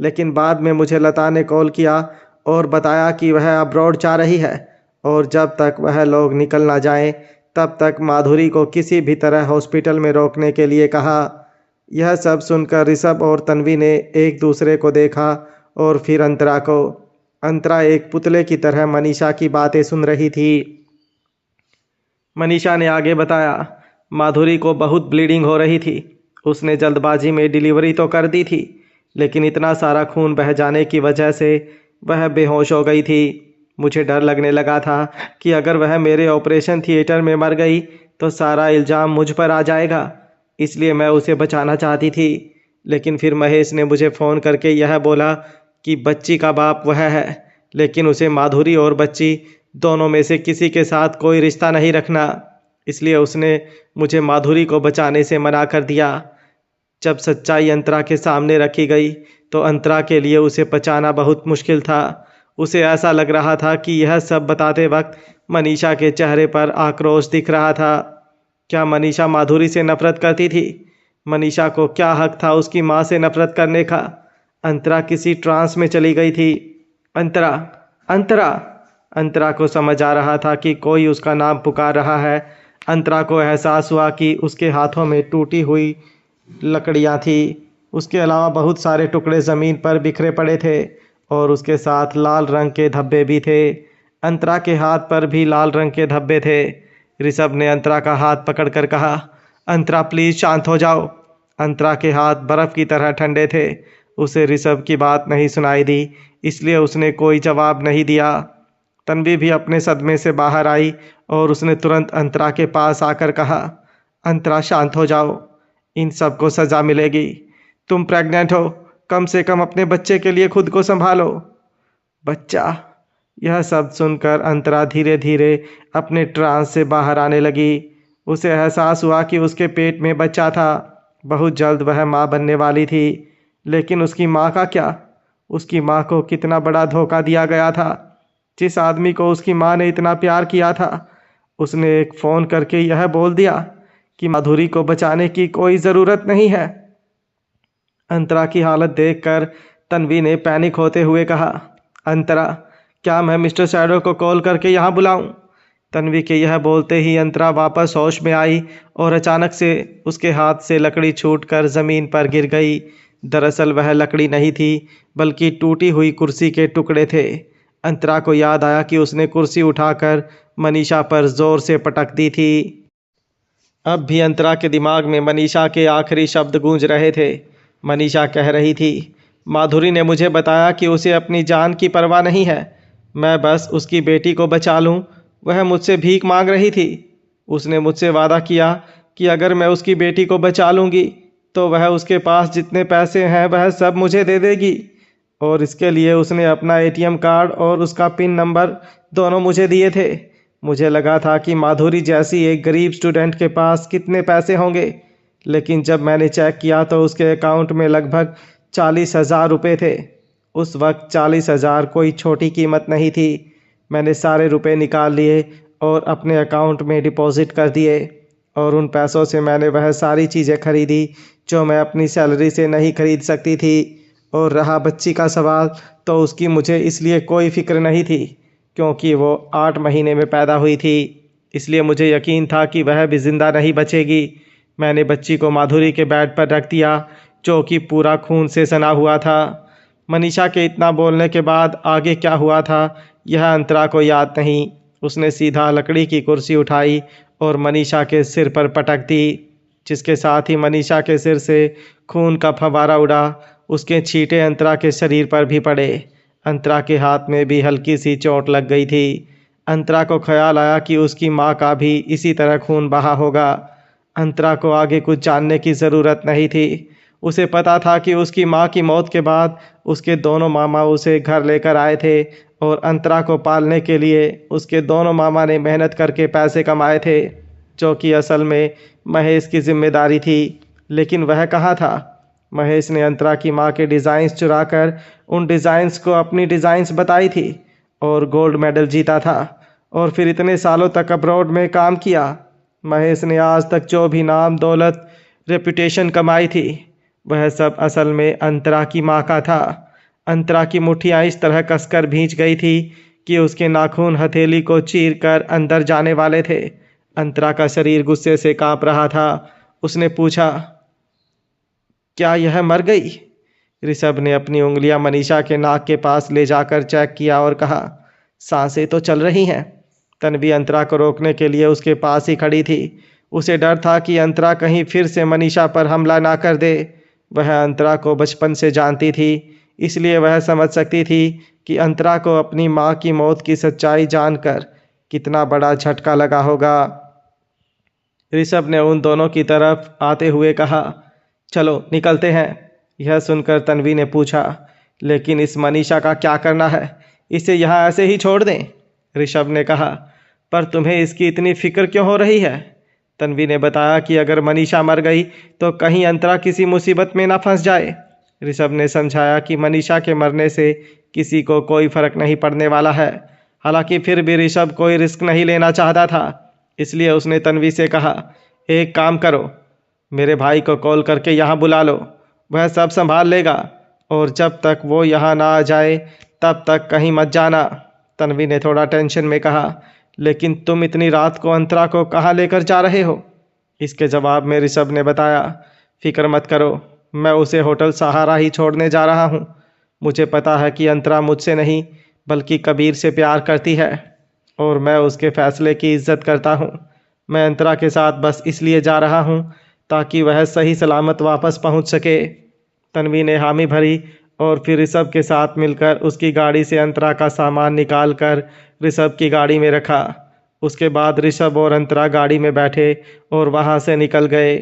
लेकिन बाद में मुझे लता ने कॉल किया और बताया कि वह अब्रॉड जा रही है और जब तक वह लोग निकल ना जाएं तब तक माधुरी को किसी भी तरह हॉस्पिटल में रोकने के लिए कहा। यह सब सुनकर ऋषभ और तन्वी ने एक दूसरे को देखा और फिर अंतरा को। अंतरा एक पुतले की तरह मनीषा की बातें सुन रही थी। मनीषा ने आगे बताया, माधुरी को बहुत ब्लीडिंग हो रही थी। उसने जल्दबाजी में डिलीवरी तो कर दी थी, लेकिन इतना सारा खून बह जाने की वजह से वह बेहोश हो गई थी। मुझे डर लगने लगा था कि अगर वह मेरे ऑपरेशन थिएटर में मर गई तो सारा इल्ज़ाम मुझ पर आ जाएगा, इसलिए मैं उसे बचाना चाहती थी। लेकिन फिर महेश ने मुझे फ़ोन करके यह बोला कि बच्ची का बाप वह है, लेकिन उसे माधुरी और बच्ची दोनों में से किसी के साथ कोई रिश्ता नहीं रखना, इसलिए उसने मुझे माधुरी को बचाने से मना कर दिया। जब सच्चाई अंतरा के सामने रखी गई तो अंतरा के लिए उसे पचाना बहुत मुश्किल था। उसे ऐसा लग रहा था कि यह सब बताते वक्त मनीषा के चेहरे पर आक्रोश दिख रहा था। क्या मनीषा माधुरी से नफरत करती थी? मनीषा को क्या हक था उसकी माँ से नफरत करने का? अंतरा किसी ट्रांस में चली गई थी। अंतरा, अंतरा। अंतरा को समझ आ रहा था कि कोई उसका नाम पुकार रहा है। अंतरा को एहसास हुआ कि उसके हाथों में टूटी हुई लकड़ियाँ थी। उसके अलावा बहुत सारे टुकड़े ज़मीन पर बिखरे पड़े थे और उसके साथ लाल रंग के धब्बे भी थे। अंतरा के हाथ पर भी लाल रंग के धब्बे थे। ऋषभ ने अंतरा का हाथ पकड़कर कहा, अंतरा प्लीज़ शांत हो जाओ। अंतरा के हाथ बर्फ़ की तरह ठंडे थे। उसे ऋषभ की बात नहीं सुनाई दी, इसलिए उसने कोई जवाब नहीं दिया। तन्वी भी अपने सदमे से बाहर आई और उसने तुरंत अंतरा के पास आकर कहा, अंतरा शांत हो जाओ, इन सबको सज़ा मिलेगी। तुम प्रेग्नेंट हो, कम से कम अपने बच्चे के लिए खुद को संभालो। बच्चा। यह शब्द सुनकर अंतरा धीरे धीरे अपने ट्रांस से बाहर आने लगी। उसे एहसास हुआ कि उसके पेट में बच्चा था। बहुत जल्द वह माँ बनने वाली थी। लेकिन उसकी माँ का क्या? उसकी माँ को कितना बड़ा धोखा दिया गया था। जिस आदमी को उसकी माँ ने इतना प्यार किया था, उसने एक फ़ोन करके यह बोल दिया कि माधुरी को बचाने की कोई ज़रूरत नहीं है। अंतरा की हालत देखकर तन्वी ने पैनिक होते हुए कहा, अंतरा, क्या मैं मिस्टर शैडो को कॉल करके यहाँ बुलाऊं? तन्वी के यह बोलते ही अंतरा वापस होश में आई और अचानक से उसके हाथ से लकड़ी छूटकर ज़मीन पर गिर गई। दरअसल वह लकड़ी नहीं थी, बल्कि टूटी हुई कुर्सी के टुकड़े थे। अंतरा को याद आया कि उसने कुर्सी उठाकर मनीषा पर ज़ोर से पटक दी थी। अब भी अंतरा के दिमाग में मनीषा के आखिरी शब्द गूंज रहे थे। मनीषा कह रही थी, माधुरी ने मुझे बताया कि उसे अपनी जान की परवाह नहीं है, मैं बस उसकी बेटी को बचा लूं। वह मुझसे भीख मांग रही थी। उसने मुझसे वादा किया कि अगर मैं उसकी बेटी को बचा लूँगी तो वह उसके पास जितने पैसे हैं वह सब मुझे दे देगी, और इसके लिए उसने अपना एटीएम कार्ड और उसका पिन नंबर दोनों मुझे दिए थे। मुझे लगा था कि माधुरी जैसी एक गरीब स्टूडेंट के पास कितने पैसे होंगे, लेकिन जब मैंने चेक किया तो उसके अकाउंट में लगभग 40,000 रुपये थे। उस वक्त 40,000 कोई छोटी कीमत नहीं थी। मैंने सारे रुपए निकाल लिए और अपने अकाउंट में डिपॉजिट कर दिए, और उन पैसों से मैंने वह सारी चीज़ें खरीदी जो मैं अपनी सैलरी से नहीं खरीद सकती थी। और रहा बच्ची का सवाल, तो उसकी मुझे इसलिए कोई फ़िक्र नहीं थी क्योंकि वो 8 महीने में पैदा हुई थी, इसलिए मुझे यकीन था कि वह भी ज़िंदा नहीं बचेगी। मैंने बच्ची को माधुरी के बेड पर रख दिया, जो कि पूरा खून से सना हुआ था। मनीषा के इतना बोलने के बाद आगे क्या हुआ था यह अंतरा को याद नहीं। उसने सीधा लकड़ी की कुर्सी उठाई और मनीषा के सिर पर पटक दी, जिसके साथ ही मनीषा के सिर से खून का फव्वारा उड़ा। उसके छींटे अंतरा के शरीर पर भी पड़े। अंतरा के हाथ में भी हल्की सी चोट लग गई थी। अंतरा को ख्याल आया कि उसकी माँ का भी इसी तरह खून बहा होगा। अंतरा को आगे कुछ जानने की ज़रूरत नहीं थी। उसे पता था कि उसकी माँ की मौत के बाद उसके दोनों मामा उसे घर लेकर आए थे, और अंतरा को पालने के लिए उसके दोनों मामा ने मेहनत करके पैसे कमाए थे, जो कि असल में महेश की जिम्मेदारी थी। लेकिन वह कहाँ था? महेश ने अंतरा की माँ के डिज़ाइंस चुराकर उन डिज़ाइंस को अपनी डिज़ाइंस बताई थी और गोल्ड मेडल जीता था, और फिर इतने सालों तक अब्रॉड में काम किया। महेश ने आज तक जो भी नाम दौलत रेपुटेशन कमाई थी वह सब असल में अंतरा की माँ का था। अंतरा की मुट्ठियाँ इस तरह कसकर भींच गई थी कि उसके नाखून हथेली को चीर कर अंदर जाने वाले थे। अंतरा का शरीर गुस्से से कांप रहा था। उसने पूछा, क्या यह मर गई? ऋषभ ने अपनी उंगलियां मनीषा के नाक के पास ले जाकर चेक किया और कहा, सांसें तो चल रही हैं। तन्वी अंतरा को रोकने के लिए उसके पास ही खड़ी थी। उसे डर था कि अंतरा कहीं फिर से मनीषा पर हमला ना कर दे। वह अंतरा को बचपन से जानती थी, इसलिए वह समझ सकती थी कि अंतरा को अपनी माँ की मौत की सच्चाई जानकर कितना बड़ा झटका लगा होगा। ऋषभ ने उन दोनों की तरफ आते हुए कहा, चलो निकलते हैं। यह सुनकर तन्वी ने पूछा, लेकिन इस मनीषा का क्या करना है? इसे यहाँ ऐसे ही छोड़ दें? ऋषभ ने कहा, पर तुम्हें इसकी इतनी फिक्र क्यों हो रही है? तन्वी ने बताया कि अगर मनीषा मर गई तो कहीं अंतरा किसी मुसीबत में ना फंस जाए। ऋषभ ने समझाया कि मनीषा के मरने से किसी को कोई फर्क नहीं पड़ने वाला है। हालांकि फिर भी ऋषभ कोई रिस्क नहीं लेना चाहता था, इसलिए उसने तन्वी से कहा, एक काम करो, मेरे भाई को कॉल करके यहाँ बुला लो, वह सब संभाल लेगा, और जब तक वो यहाँ ना आ जाए तब तक कहीं मत जाना। तन्वी ने थोड़ा टेंशन में कहा, लेकिन तुम इतनी रात को अंतरा को कहाँ लेकर जा रहे हो? इसके जवाब में ऋषभ ने बताया, फिक्र मत करो, मैं उसे होटल सहारा ही छोड़ने जा रहा हूँ। मुझे पता है कि अंतरा मुझसे नहीं बल्कि कबीर से प्यार करती है और मैं उसके फैसले की इज्जत करता हूँ। मैं अंतरा के साथ बस इसलिए जा रहा हूँ ताकि वह सही सलामत वापस पहुँच सके। तन्वी ने हामी भरी और फिर ऋषभ के साथ मिलकर उसकी गाड़ी से अंतरा का सामान निकाल कर ऋषभ की गाड़ी में रखा। उसके बाद ऋषभ और अंतरा गाड़ी में बैठे और वहाँ से निकल गए।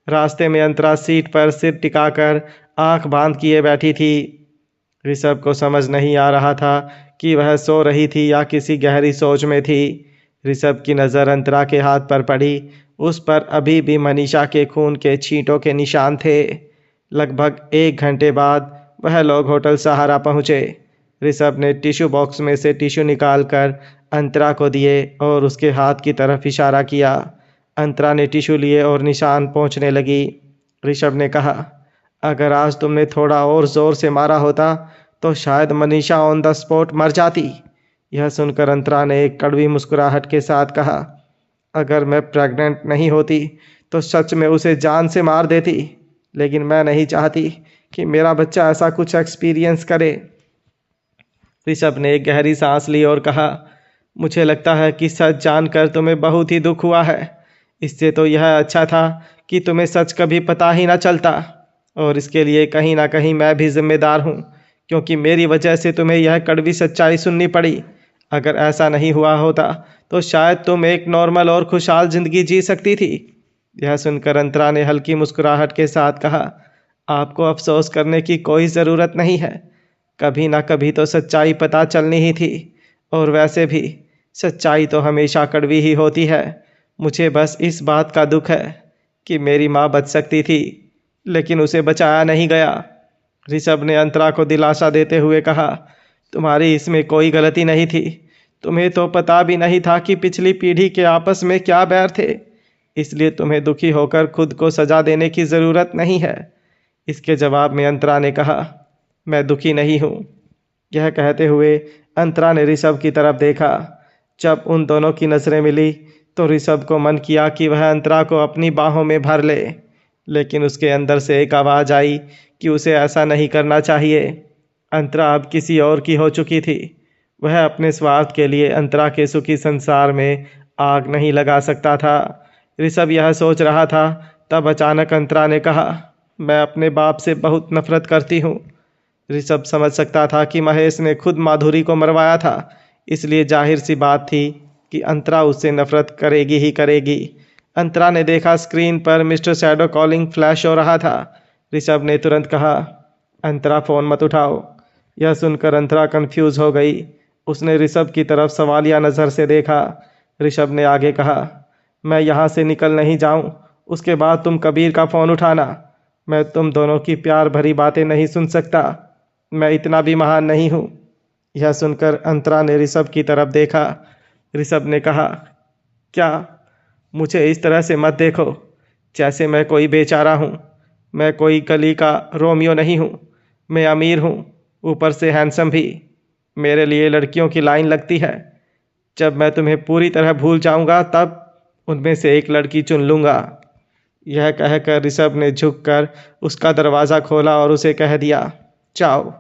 रास्ते में अंतरा सीट पर सिर टिकाकर आंख बांध किए बैठी थी। ऋषभ को समझ नहीं आ रहा था कि वह सो रही थी या किसी गहरी सोच में थी। ऋषभ की नज़र अंतरा के हाथ पर पड़ी। उस पर अभी भी मनीषा के खून के छींटों के निशान थे। लगभग 1 घंटे बाद वह लोग होटल सहारा पहुँचे। ऋषभ ने टिश्यू बॉक्स में से टिश्यू निकालकर अंतरा को दिए और उसके हाथ की तरफ इशारा किया। अंतरा ने टिश्यू लिए और निशान पोंछने लगी। ऋषभ ने कहा, अगर आज तुमने थोड़ा और ज़ोर से मारा होता तो शायद मनीषा ऑन द स्पॉट मर जाती। यह सुनकर अंतरा ने एक कड़वी मुस्कुराहट के साथ कहा, अगर मैं प्रेग्नेंट नहीं होती तो सच में उसे जान से मार देती, लेकिन मैं नहीं चाहती कि मेरा बच्चा ऐसा कुछ एक्सपीरियंस करे। ऋषभ ने एक गहरी सांस ली और कहा, मुझे लगता है कि सच जानकर तुम्हें बहुत ही दुख हुआ है। इससे तो यह अच्छा था कि तुम्हें सच कभी पता ही ना चलता, और इसके लिए कहीं ना कहीं मैं भी जिम्मेदार हूँ, क्योंकि मेरी वजह से तुम्हें यह कड़वी सच्चाई सुननी पड़ी। अगर ऐसा नहीं हुआ होता तो शायद तुम एक नॉर्मल और खुशहाल जिंदगी जी सकती थी। यह सुनकर अंतरा ने हल्की मुस्कुराहट के साथ कहा, आपको अफसोस करने की कोई ज़रूरत नहीं है। कभी ना कभी तो सच्चाई पता चलनी ही थी, और वैसे भी सच्चाई तो हमेशा कड़वी ही होती है। मुझे बस इस बात का दुख है कि मेरी माँ बच सकती थी, लेकिन उसे बचाया नहीं गया। ऋषभ ने अंतरा को दिलासा देते हुए कहा, तुम्हारी इसमें कोई गलती नहीं थी। तुम्हें तो पता भी नहीं था कि पिछली पीढ़ी के आपस में क्या बैर थे, इसलिए तुम्हें दुखी होकर खुद को सजा देने की ज़रूरत नहीं है। इसके जवाब में अंतरा ने कहा, मैं दुखी नहीं हूँ। यह कहते हुए अंतरा ने ऋषभ की तरफ देखा। जब उन दोनों की नज़रें मिली तो ऋषभ को मन किया कि वह अंतरा को अपनी बाहों में भर ले, लेकिन उसके अंदर से एक आवाज़ आई कि उसे ऐसा नहीं करना चाहिए। अंतरा अब किसी और की हो चुकी थी। वह अपने स्वार्थ के लिए अंतरा के सुखी संसार में आग नहीं लगा सकता था। ऋषभ यह सोच रहा था, तब अचानक अंतरा ने कहा, मैं अपने बाप से बहुत नफरत करती हूँ। ऋषभ समझ सकता था कि महेश ने खुद माधुरी को मरवाया था, इसलिए जाहिर सी बात थी कि अंतरा उससे नफरत करेगी ही करेगी। अंतरा ने देखा स्क्रीन पर मिस्टर शैडो कॉलिंग फ्लैश हो रहा था। ऋषभ ने तुरंत कहा, अंतरा फ़ोन मत उठाओ। यह सुनकर अंतरा कंफ्यूज हो गई। उसने ऋषभ की तरफ सवालिया नज़र से देखा। ऋषभ ने आगे कहा, मैं यहाँ से निकल नहीं जाऊँ, उसके बाद तुम कबीर का फ़ोन उठाना। मैं तुम दोनों की प्यार भरी बातें नहीं सुन सकता। मैं इतना भी महान नहीं हूँ। यह सुनकर अंतरा ने ऋषभ की तरफ देखा। ऋषभ ने कहा, क्या? मुझे इस तरह से मत देखो, जैसे मैं कोई बेचारा हूँ। मैं कोई गली का रोमियो नहीं हूँ। मैं अमीर हूँ, ऊपर से हैंडसम भी। मेरे लिए लड़कियों की लाइन लगती है। जब मैं तुम्हें पूरी तरह भूल जाऊँगा तब उनमें से एक लड़की चुन लूँगा। यह कहकर ऋषभ ने झुककर उसका दरवाज़ा खोला और उसे कह दिया, जाओ।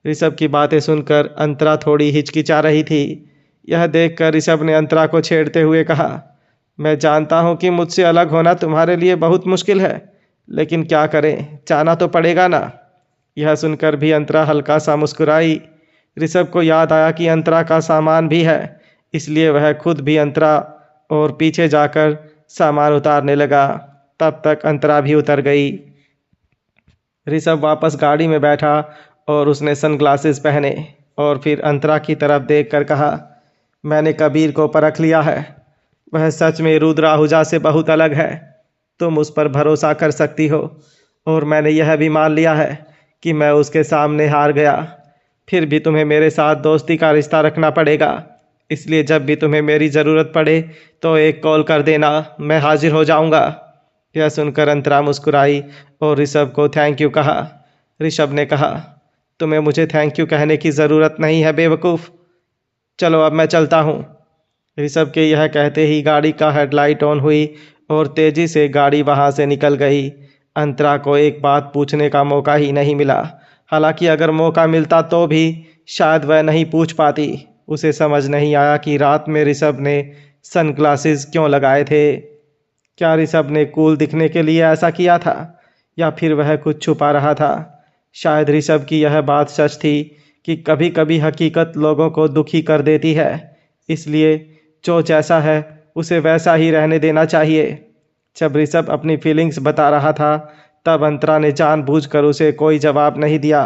ऋषभ की बातें सुनकर अंतरा थोड़ी हिचकिचा रही थी। यह देखकर ऋषभ ने अंतरा को छेड़ते हुए कहा, मैं जानता हूँ कि मुझसे अलग होना तुम्हारे लिए बहुत मुश्किल है, लेकिन क्या करें, जाना तो पड़ेगा ना। यह सुनकर भी अंतरा हल्का सा मुस्कुराई। ऋषभ को याद आया कि अंतरा का सामान भी है, इसलिए वह खुद भी अंतरा और पीछे जाकर सामान उतारने लगा। तब तक अंतरा भी उतर गई। ऋषभ वापस गाड़ी में बैठा और उसने सनग्लासेस पहने और फिर अंतरा की तरफ देखकर कहा, मैंने कबीर को परख लिया है। वह सच में रुद्र आहूजा से बहुत अलग है। तुम उस पर भरोसा कर सकती हो। और मैंने यह भी मान लिया है कि मैं उसके सामने हार गया। फिर भी तुम्हें मेरे साथ दोस्ती का रिश्ता रखना पड़ेगा, इसलिए जब भी तुम्हें मेरी ज़रूरत पड़े तो एक कॉल कर देना, मैं हाजिर हो जाऊंगा। यह सुनकर अंतरा मुस्कुराई और ऋषभ को थैंक यू कहा। ऋषभ ने कहा, तुम्हें मुझे थैंक यू कहने की ज़रूरत नहीं है बेवकूफ़। चलो अब मैं चलता हूँ। ऋषभ के यह कहते ही गाड़ी का हेडलाइट ऑन हुई और तेज़ी से गाड़ी वहाँ से निकल गई। अंतरा को एक बात पूछने का मौका ही नहीं मिला। हालांकि अगर मौका मिलता तो भी शायद वह नहीं पूछ पाती। उसे समझ नहीं आया कि रात में ऋषभ ने सनग्लासेस क्यों लगाए थे। क्या ऋषभ ने कूल दिखने के लिए ऐसा किया था, या फिर वह कुछ छुपा रहा था? शायद ऋषभ की यह बात सच थी कि कभी कभी हकीकत लोगों को दुखी कर देती है, इसलिए जो जैसा है उसे वैसा ही रहने देना चाहिए। जब ऋषभ अपनी फीलिंग्स बता रहा था तब अंतरा ने जानबूझकर उसे कोई जवाब नहीं दिया,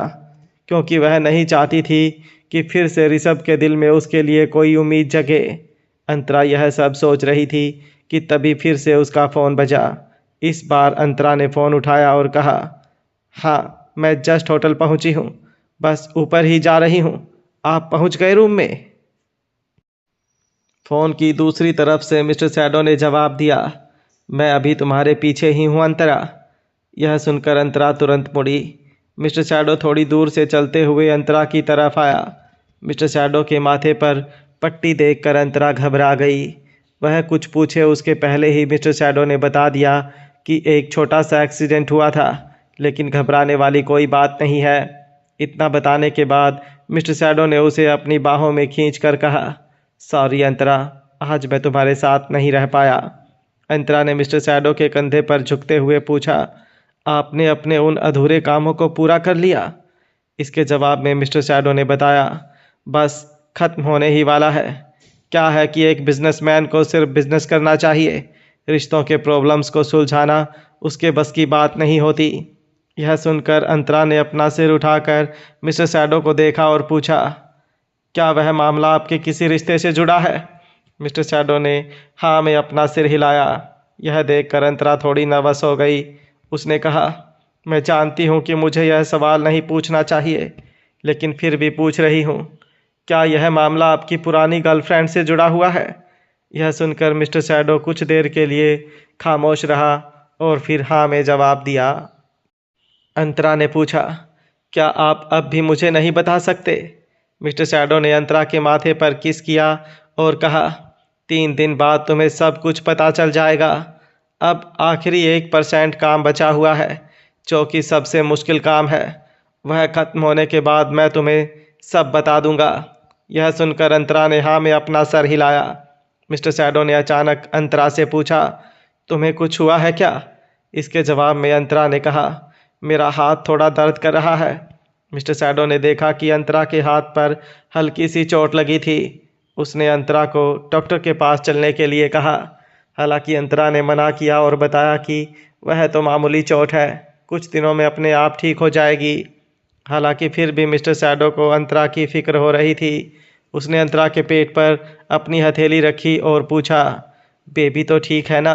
क्योंकि वह नहीं चाहती थी कि फिर से ऋषभ के दिल में उसके लिए कोई उम्मीद जगे। अंतरा यह सब सोच रही थी कि तभी फिर से उसका फ़ोन बजा। इस बार अंतरा ने फ़ोन उठाया और कहा, हाँ मैं जस्ट होटल पहुंची हूँ, बस ऊपर ही जा रही हूँ। आप पहुंच गए रूम में? फ़ोन की दूसरी तरफ से मिस्टर शैडो ने जवाब दिया, मैं अभी तुम्हारे पीछे ही हूँ अंतरा। यह सुनकर अंतरा तुरंत मुड़ी। मिस्टर शैडो थोड़ी दूर से चलते हुए अंतरा की तरफ आया। मिस्टर शैडो के माथे पर पट्टी देखकर अंतरा घबरा गई। वह कुछ पूछे उसके पहले ही मिस्टर शैडो ने बता दिया कि एक छोटा सा एक्सीडेंट हुआ था, लेकिन घबराने वाली कोई बात नहीं है। इतना बताने के बाद मिस्टर शैडो ने उसे अपनी बाहों में खींचकर कहा, सॉरी अंतरा, आज मैं तुम्हारे साथ नहीं रह पाया। अंतरा ने मिस्टर शैडो के कंधे पर झुकते हुए पूछा, आपने अपने उन अधूरे कामों को पूरा कर लिया? इसके जवाब में मिस्टर शैडो ने बताया, बस खत्म होने ही वाला है। क्या है कि एक बिजनेसमैन को सिर्फ बिजनेस करना चाहिए, रिश्तों के प्रॉब्लम्स को सुलझाना उसके बस की बात नहीं होती। यह सुनकर अंतरा ने अपना सिर उठाकर मिस्टर शैडो को देखा और पूछा, क्या वह मामला आपके किसी रिश्ते से जुड़ा है? मिस्टर शैडो ने हाँ में अपना सिर हिलाया। यह देखकर अंतरा थोड़ी नर्वस हो गई। उसने कहा, मैं जानती हूँ कि मुझे यह सवाल नहीं पूछना चाहिए, लेकिन फिर भी पूछ रही हूँ, क्या यह मामला आपकी पुरानी गर्लफ्रेंड से जुड़ा हुआ है? यह सुनकर मिस्टर शैडो कुछ देर के लिए खामोश रहा और फिर हाँ में जवाब दिया। अंतरा ने पूछा, क्या आप अब भी मुझे नहीं बता सकते? मिस्टर शैडो ने अंतरा के माथे पर किस किया और कहा, 3 दिन बाद तुम्हें सब कुछ पता चल जाएगा। अब आखिरी 1% काम बचा हुआ है, जो कि सबसे मुश्किल काम है। वह खत्म होने के बाद मैं तुम्हें सब बता दूंगा। यह सुनकर अंतरा ने हाँ में अपना सर हिलाया। मिस्टर शैडो ने अचानक अंतरा से पूछा, तुम्हें कुछ हुआ है क्या? इसके जवाब में अंतरा ने कहा, मेरा हाथ थोड़ा दर्द कर रहा है। मिस्टर शैडो ने देखा कि अंतरा के हाथ पर हल्की सी चोट लगी थी। उसने अंतरा को डॉक्टर के पास चलने के लिए कहा। हालांकि अंतरा ने मना किया और बताया कि वह तो मामूली चोट है, कुछ दिनों में अपने आप ठीक हो जाएगी। हालांकि फिर भी मिस्टर शैडो को अंतरा की फिक्र हो रही थी। उसने अंतरा के पेट पर अपनी हथेली रखी और पूछा, बेबी तो ठीक है ना?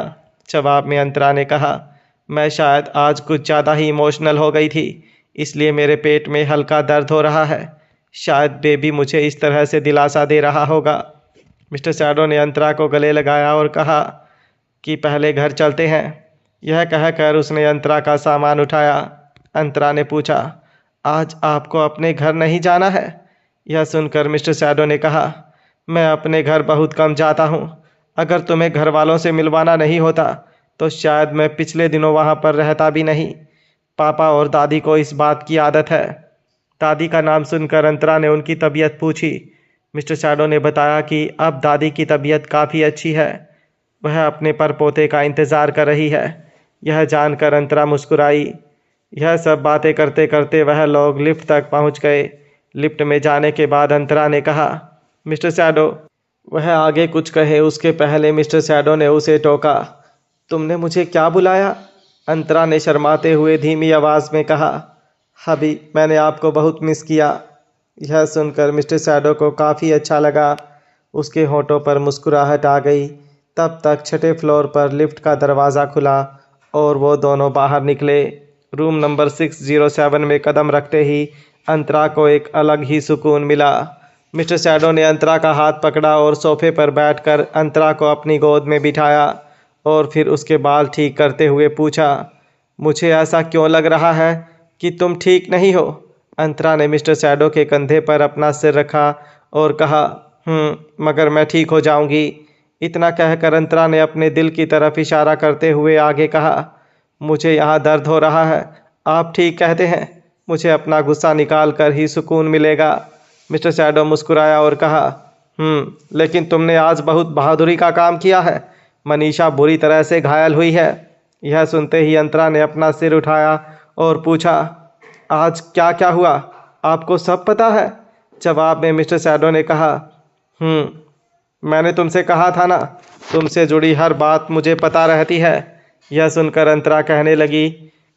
जवाब में अंतरा ने कहा, मैं शायद आज कुछ ज़्यादा ही इमोशनल हो गई थी, इसलिए मेरे पेट में हल्का दर्द हो रहा है। शायद बेबी मुझे इस तरह से दिलासा दे रहा होगा। मिस्टर शैडो ने अंतरा को गले लगाया और कहा कि पहले घर चलते हैं। यह कहकर उसने अंतरा का सामान उठाया। अंतरा ने पूछा, आज आपको अपने घर नहीं जाना है? यह सुनकर मिस्टर शैडो ने कहा, मैं अपने घर बहुत कम जाता हूँ। अगर तुम्हें घर वालों से मिलवाना नहीं होता तो शायद मैं पिछले दिनों वहाँ पर रहता भी नहीं। पापा और दादी को इस बात की आदत है। दादी का नाम सुनकर अंतरा ने उनकी तबीयत पूछी। मिस्टर शैडो ने बताया कि अब दादी की तबीयत काफ़ी अच्छी है, वह अपने परपोते का इंतज़ार कर रही है। यह जानकर अंतरा मुस्कुराई। यह सब बातें करते करते वह लोग लिफ्ट तक पहुंच गए। लिफ्ट में जाने के बाद अंतरा ने कहा, मिस्टर शैडो। वह आगे कुछ कहे उसके पहले मिस्टर शैडो ने उसे टोका, तुमने मुझे क्या बुलाया? अंतरा ने शर्माते हुए धीमी आवाज़ में कहा, अभी मैंने आपको बहुत मिस किया। यह सुनकर मिस्टर शैडो को काफ़ी अच्छा लगा। उसके होठों पर मुस्कुराहट आ गई। तब तक 6ठे फ्लोर पर लिफ्ट का दरवाज़ा खुला और वो दोनों बाहर निकले। रूम नंबर 607 में कदम रखते ही अंतरा को एक अलग ही सुकून मिला। मिस्टर शैडो ने अंतरा का हाथ पकड़ा और सोफे पर बैठकर अंतरा को अपनी गोद में बिठाया और फिर उसके बाल ठीक करते हुए पूछा, मुझे ऐसा क्यों लग रहा है कि तुम ठीक नहीं हो? अंतरा ने मिस्टर शैडो के कंधे पर अपना सिर रखा और कहा, मगर मैं ठीक हो जाऊंगी। इतना कहकर अंतरा ने अपने दिल की तरफ इशारा करते हुए आगे कहा, मुझे यहाँ दर्द हो रहा है। आप ठीक कहते हैं, मुझे अपना गुस्सा निकाल कर ही सुकून मिलेगा। मिस्टर शैडो मुस्कुराया और कहा, लेकिन तुमने आज बहुत बहादुरी का काम किया है। मनीषा बुरी तरह से घायल हुई है। यह सुनते ही अंतरा ने अपना सिर उठाया और पूछा, आज क्या क्या हुआ, आपको सब पता है? जवाब में मिस्टर शैडो ने कहा, मैंने तुमसे कहा था ना, तुमसे जुड़ी हर बात मुझे पता रहती है। यह सुनकर अंतरा कहने लगी,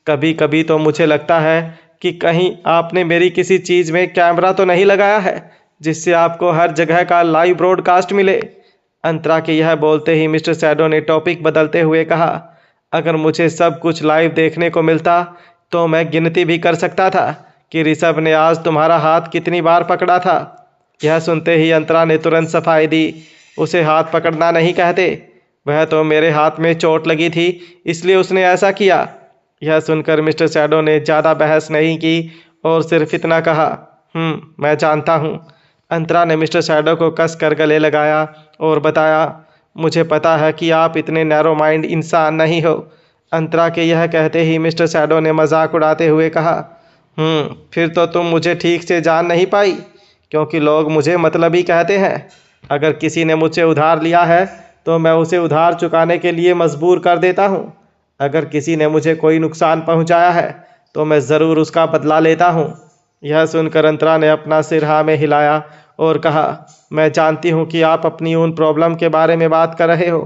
कभी कभी तो मुझे लगता है कि कहीं आपने मेरी किसी चीज़ में कैमरा तो नहीं लगाया है जिससे आपको हर जगह का लाइव ब्रॉडकास्ट मिले। अंतरा के यह बोलते ही मिस्टर शैडो ने टॉपिक बदलते हुए कहा, अगर मुझे सब कुछ लाइव देखने को मिलता तो मैं गिनती भी कर सकता था कि ऋषभ ने आज तुम्हारा हाथ कितनी बार पकड़ा था। यह सुनते ही अंतरा ने तुरंत सफाई दी, उसे हाथ पकड़ना नहीं कहते, वह तो मेरे हाथ में चोट लगी थी इसलिए उसने ऐसा किया। यह सुनकर मिस्टर शैडो ने ज़्यादा बहस नहीं की और सिर्फ इतना कहा, मैं जानता हूँ। अंतरा ने मिस्टर शैडो को कस कर गले लगाया और बताया, मुझे पता है कि आप इतने नैरो माइंड इंसान नहीं हो। अंतरा के यह कहते ही मिस्टर शैडो ने मजाक उड़ाते हुए कहा, फिर तो तुम मुझे ठीक से जान नहीं पाई, क्योंकि लोग मुझे मतलबी कहते हैं। अगर किसी ने मुझसे उधार लिया है तो मैं उसे उधार चुकाने के लिए मजबूर कर देता हूँ। अगर किसी ने मुझे कोई नुकसान पहुँचाया है तो मैं ज़रूर उसका बदला लेता हूँ। यह सुनकर अंतरा ने अपना सिर हाँ में हिलाया और कहा, मैं जानती हूँ कि आप अपनी उन प्रॉब्लम के बारे में बात कर रहे हो,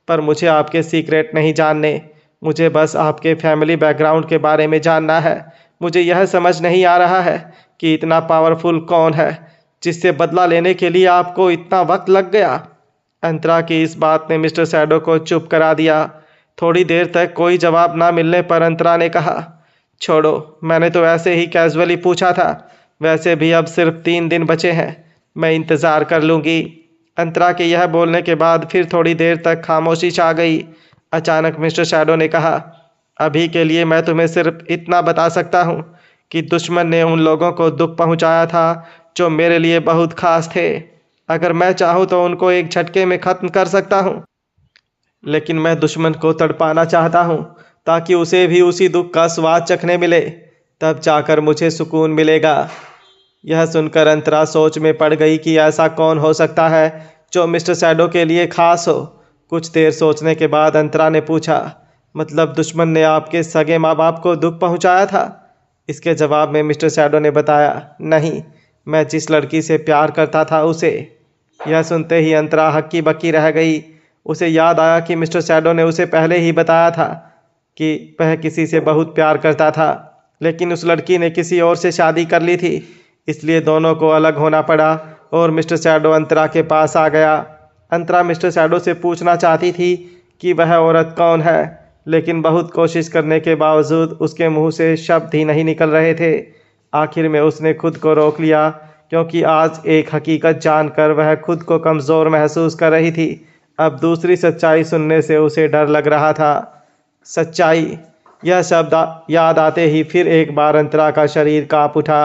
पर मुझे आपके सीक्रेट नहीं जानने। मुझे बस आपके फैमिली बैकग्राउंड के बारे में जानना है। मुझे यह समझ नहीं आ रहा है कि इतना पावरफुल कौन है जिससे बदला लेने के लिए आपको इतना वक्त लग गया। अंतरा की इस बात ने मिस्टर शैडो को चुप करा दिया। थोड़ी देर तक कोई जवाब ना मिलने पर अंतरा ने कहा, छोड़ो, मैंने तो ऐसे ही कैजुअली पूछा था। वैसे भी अब सिर्फ 3 दिन बचे हैं, मैं इंतज़ार कर लूँगी। अंतरा के यह बोलने के बाद फिर थोड़ी देर तक खामोशी छा गई। अचानक मिस्टर शैडो ने कहा, अभी के लिए मैं तुम्हें सिर्फ इतना बता सकता हूँ कि दुश्मन ने उन लोगों को दुख पहुँचाया था जो मेरे लिए बहुत खास थे। अगर मैं चाहूँ तो उनको एक झटके में ख़त्म कर सकता हूँ, लेकिन मैं दुश्मन को तड़पाना चाहता हूँ ताकि उसे भी उसी दुख का स्वाद चखने मिले, तब जाकर मुझे सुकून मिलेगा। यह सुनकर अंतरा सोच में पड़ गई कि ऐसा कौन हो सकता है जो मिस्टर शैडो के लिए खास हो। कुछ देर सोचने के बाद अंतरा ने पूछा, मतलब दुश्मन ने आपके सगे माँ बाप को दुख पहुँचाया था? इसके जवाब में मिस्टर शैडो ने बताया, नहीं, मैं जिस लड़की से प्यार करता था उसे। यह सुनते ही अंतरा हक्की बक्की रह गई। उसे याद आया कि मिस्टर शैडो ने उसे पहले ही बताया था कि वह किसी से बहुत प्यार करता था, लेकिन उस लड़की ने किसी और से शादी कर ली थी, इसलिए दोनों को अलग होना पड़ा और मिस्टर शैडो अंतरा के पास आ गया। अंतरा मिस्टर शैडो से पूछना चाहती थी कि वह औरत कौन है, लेकिन बहुत कोशिश करने के बावजूद उसके मुंह से शब्द ही नहीं निकल रहे थे। आखिर में उसने खुद को रोक लिया, क्योंकि आज एक हकीकत जानकर वह खुद को कमज़ोर महसूस कर रही थी। अब दूसरी सच्चाई सुनने से उसे डर लग रहा था। सच्चाई, यह शब्द याद आते ही फिर एक बार अंतरा का शरीर कांप उठा।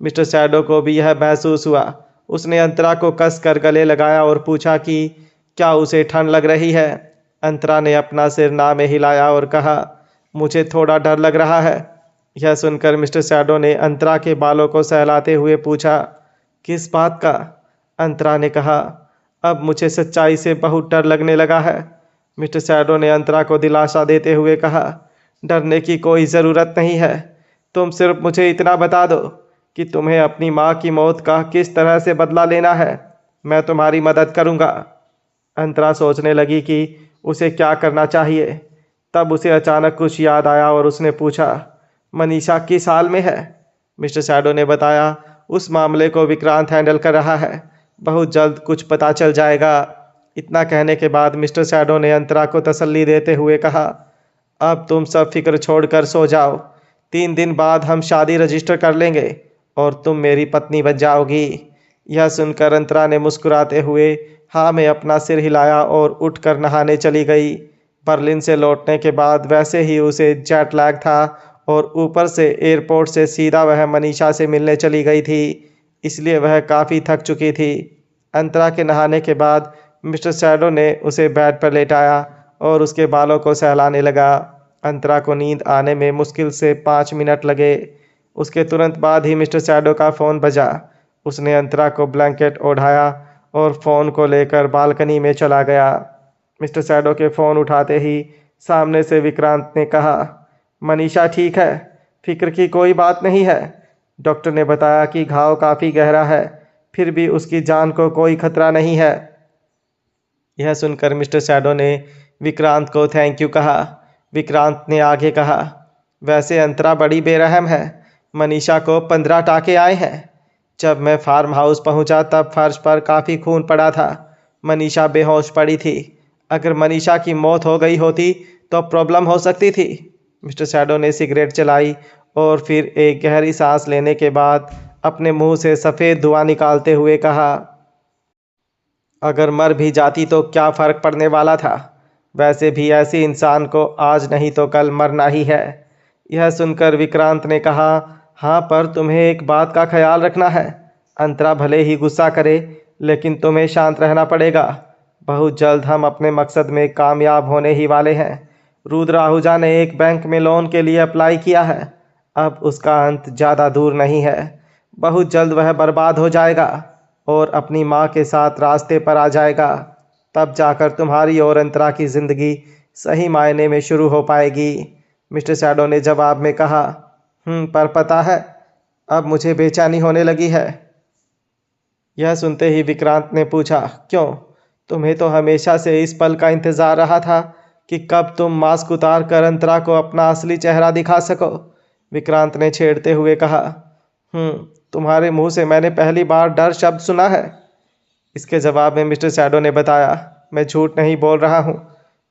मिस्टर शैडो को भी यह महसूस हुआ। उसने अंतरा को कस कर गले लगाया और पूछा कि क्या उसे ठंड लग रही है। अंतरा ने अपना सिर ना में हिलाया और कहा, मुझे थोड़ा डर लग रहा है। यह सुनकर मिस्टर शैडो ने अंतरा के बालों को सहलाते हुए पूछा, किस बात का? अंतरा ने कहा, अब मुझे सच्चाई से बहुत डर लगने लगा है। मिस्टर शैडो ने अंतरा को दिलासा देते हुए कहा, डरने की कोई ज़रूरत नहीं है। तुम सिर्फ मुझे इतना बता दो कि तुम्हें अपनी माँ की मौत का किस तरह से बदला लेना है, मैं तुम्हारी मदद करूँगा। अंतरा सोचने लगी कि उसे क्या करना चाहिए। तब उसे अचानक कुछ याद आया और उसने पूछा, मनीषा किस हाल में है? मिस्टर शैडो ने बताया, उस मामले को विक्रांत हैंडल कर रहा है, बहुत जल्द कुछ पता चल जाएगा। इतना कहने के बाद मिस्टर शैडो ने अंतरा को तसल्ली देते हुए कहा, अब तुम सब फिक्र छोड़कर सो जाओ। 3 दिन बाद हम शादी रजिस्टर कर लेंगे और तुम मेरी पत्नी बन जाओगी। यह सुनकर अंतरा ने मुस्कुराते हुए हाँ में अपना सिर हिलाया और उठकर नहाने चली गई। बर्लिन से लौटने के बाद वैसे ही उसे जेट लैग था और ऊपर से एयरपोर्ट से सीधा वह मनीषा से मिलने चली गई थी, इसलिए वह काफ़ी थक चुकी थी। अंतरा के नहाने के बाद मिस्टर शैडो ने उसे बेड पर लेटाया और उसके बालों को सहलाने लगा। अंतरा को नींद आने में मुश्किल से 5 मिनट लगे। उसके तुरंत बाद ही मिस्टर शैडो का फ़ोन बजा। उसने अंतरा को ब्लैंकेट ओढ़ाया और फ़ोन को लेकर बालकनी में चला गया। मिस्टर शैडो के फ़ोन उठाते ही सामने से विक्रांत ने कहा, मनीषा ठीक है, फिक्र की कोई बात नहीं है। डॉक्टर ने बताया कि घाव काफ़ी गहरा है, फिर भी उसकी जान को कोई खतरा नहीं है। यह सुनकर मिस्टर शैडो ने विक्रांत को थैंक यू कहा। विक्रांत ने आगे कहा, वैसे अंतरा बड़ी बेरहम है। मनीषा को 15 टाके आए हैं। जब मैं फार्म हाउस पहुंचा तब फर्श पर काफ़ी खून पड़ा था। मनीषा बेहोश पड़ी थी। अगर मनीषा की मौत हो गई होती तो प्रॉब्लम हो सकती थी। मिस्टर शैडो ने सिगरेट चलाई और फिर एक गहरी सांस लेने के बाद अपने मुंह से सफ़ेद धुआं निकालते हुए कहा, अगर मर भी जाती तो क्या फ़र्क पड़ने वाला था। वैसे भी ऐसे इंसान को आज नहीं तो कल मरना ही है। यह सुनकर विक्रांत ने कहा, हाँ पर तुम्हें एक बात का ख्याल रखना है। अंतरा भले ही गुस्सा करे लेकिन तुम्हें शांत रहना पड़ेगा। बहुत जल्द हम अपने मकसद में कामयाब होने ही वाले हैं। रुद्र आहूजा ने एक बैंक में लोन के लिए अप्लाई किया है। अब उसका अंत ज़्यादा दूर नहीं है। बहुत जल्द वह बर्बाद हो जाएगा और अपनी माँ के साथ रास्ते पर आ जाएगा। तब जाकर तुम्हारी और अंतरा की ज़िंदगी सही मायने में शुरू हो पाएगी। मिस्टर शैडो ने जवाब में कहा, पर पता है अब मुझे बेचैनी होने लगी है। यह सुनते ही विक्रांत ने पूछा, क्यों? तुम्हें तो हमेशा से इस पल का इंतज़ार रहा था कि कब तुम मास्क उतार कर अंतरा को अपना असली चेहरा दिखा सको। विक्रांत ने छेड़ते हुए कहा, तुम्हारे मुंह से मैंने पहली बार डर शब्द सुना है। इसके जवाब में मिस्टर शैडो ने बताया, मैं झूठ नहीं बोल रहा हूँ।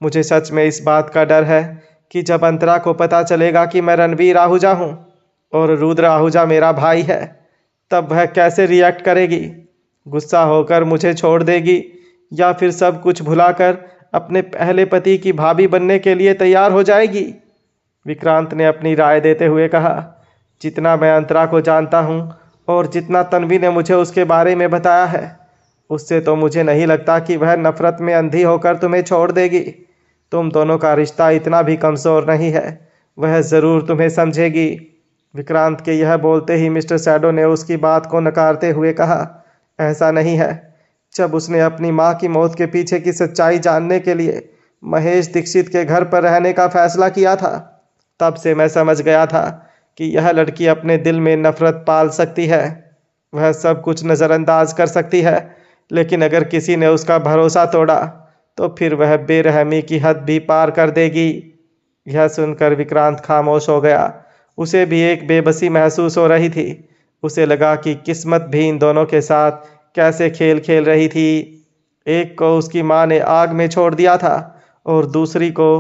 मुझे सच में इस बात का डर है कि जब अंतरा को पता चलेगा कि मैं रणवीर आहूजा हूँ और रुद्र आहूजा मेरा भाई है, तब वह कैसे रिएक्ट करेगी। गुस्सा होकर मुझे छोड़ देगी या फिर सब कुछ भुलाकर अपने पहले पति की भाभी बनने के लिए तैयार हो जाएगी। विक्रांत ने अपनी राय देते हुए कहा, जितना मैं अंतरा को जानता हूँ और जितना तन्वी ने मुझे उसके बारे में बताया है, उससे तो मुझे नहीं लगता कि वह नफरत में अंधी होकर तुम्हें छोड़ देगी। तुम दोनों का रिश्ता इतना भी कमज़ोर नहीं है, वह ज़रूर तुम्हें समझेगी। विक्रांत के यह बोलते ही मिस्टर शैडो ने उसकी बात को नकारते हुए कहा, ऐसा नहीं है। जब उसने अपनी माँ की मौत के पीछे की सच्चाई जानने के लिए महेश दीक्षित के घर पर रहने का फैसला किया था, तब से मैं समझ गया था कि यह लड़की अपने दिल में नफरत पाल सकती है। वह सब कुछ नज़रअंदाज कर सकती है, लेकिन अगर किसी ने उसका भरोसा तोड़ा तो फिर वह बेरहमी की हद भी पार कर देगी। यह सुनकर विक्रांत खामोश हो गया। उसे भी एक बेबसी महसूस हो रही थी। उसे लगा कि किस्मत भी इन दोनों के साथ कैसे खेल खेल रही थी। एक को उसकी माँ ने आग में छोड़ दिया था और दूसरी को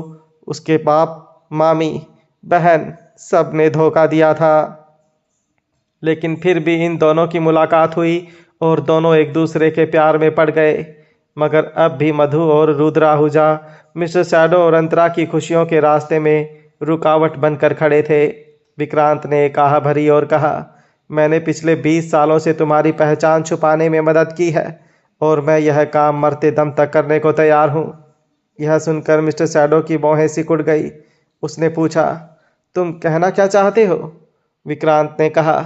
उसके बाप, मामी, बहन सब ने धोखा दिया था। लेकिन फिर भी इन दोनों की मुलाकात हुई और दोनों एक दूसरे के प्यार में पड़ गए। मगर अब भी मधु और रुद्र आहूजा मिस्टर शैडो और अंतरा की खुशियों के रास्ते में रुकावट बनकर खड़े थे। विक्रांत ने एक आह भरी और कहा, मैंने पिछले 20 सालों से तुम्हारी पहचान छुपाने में मदद की है और मैं यह काम मरते दम तक करने को तैयार हूँ। यह सुनकर मिस्टर शैडो की भौहें सिकुड़ गई। उसने पूछा, तुम कहना क्या चाहते हो? विक्रांत ने कहा,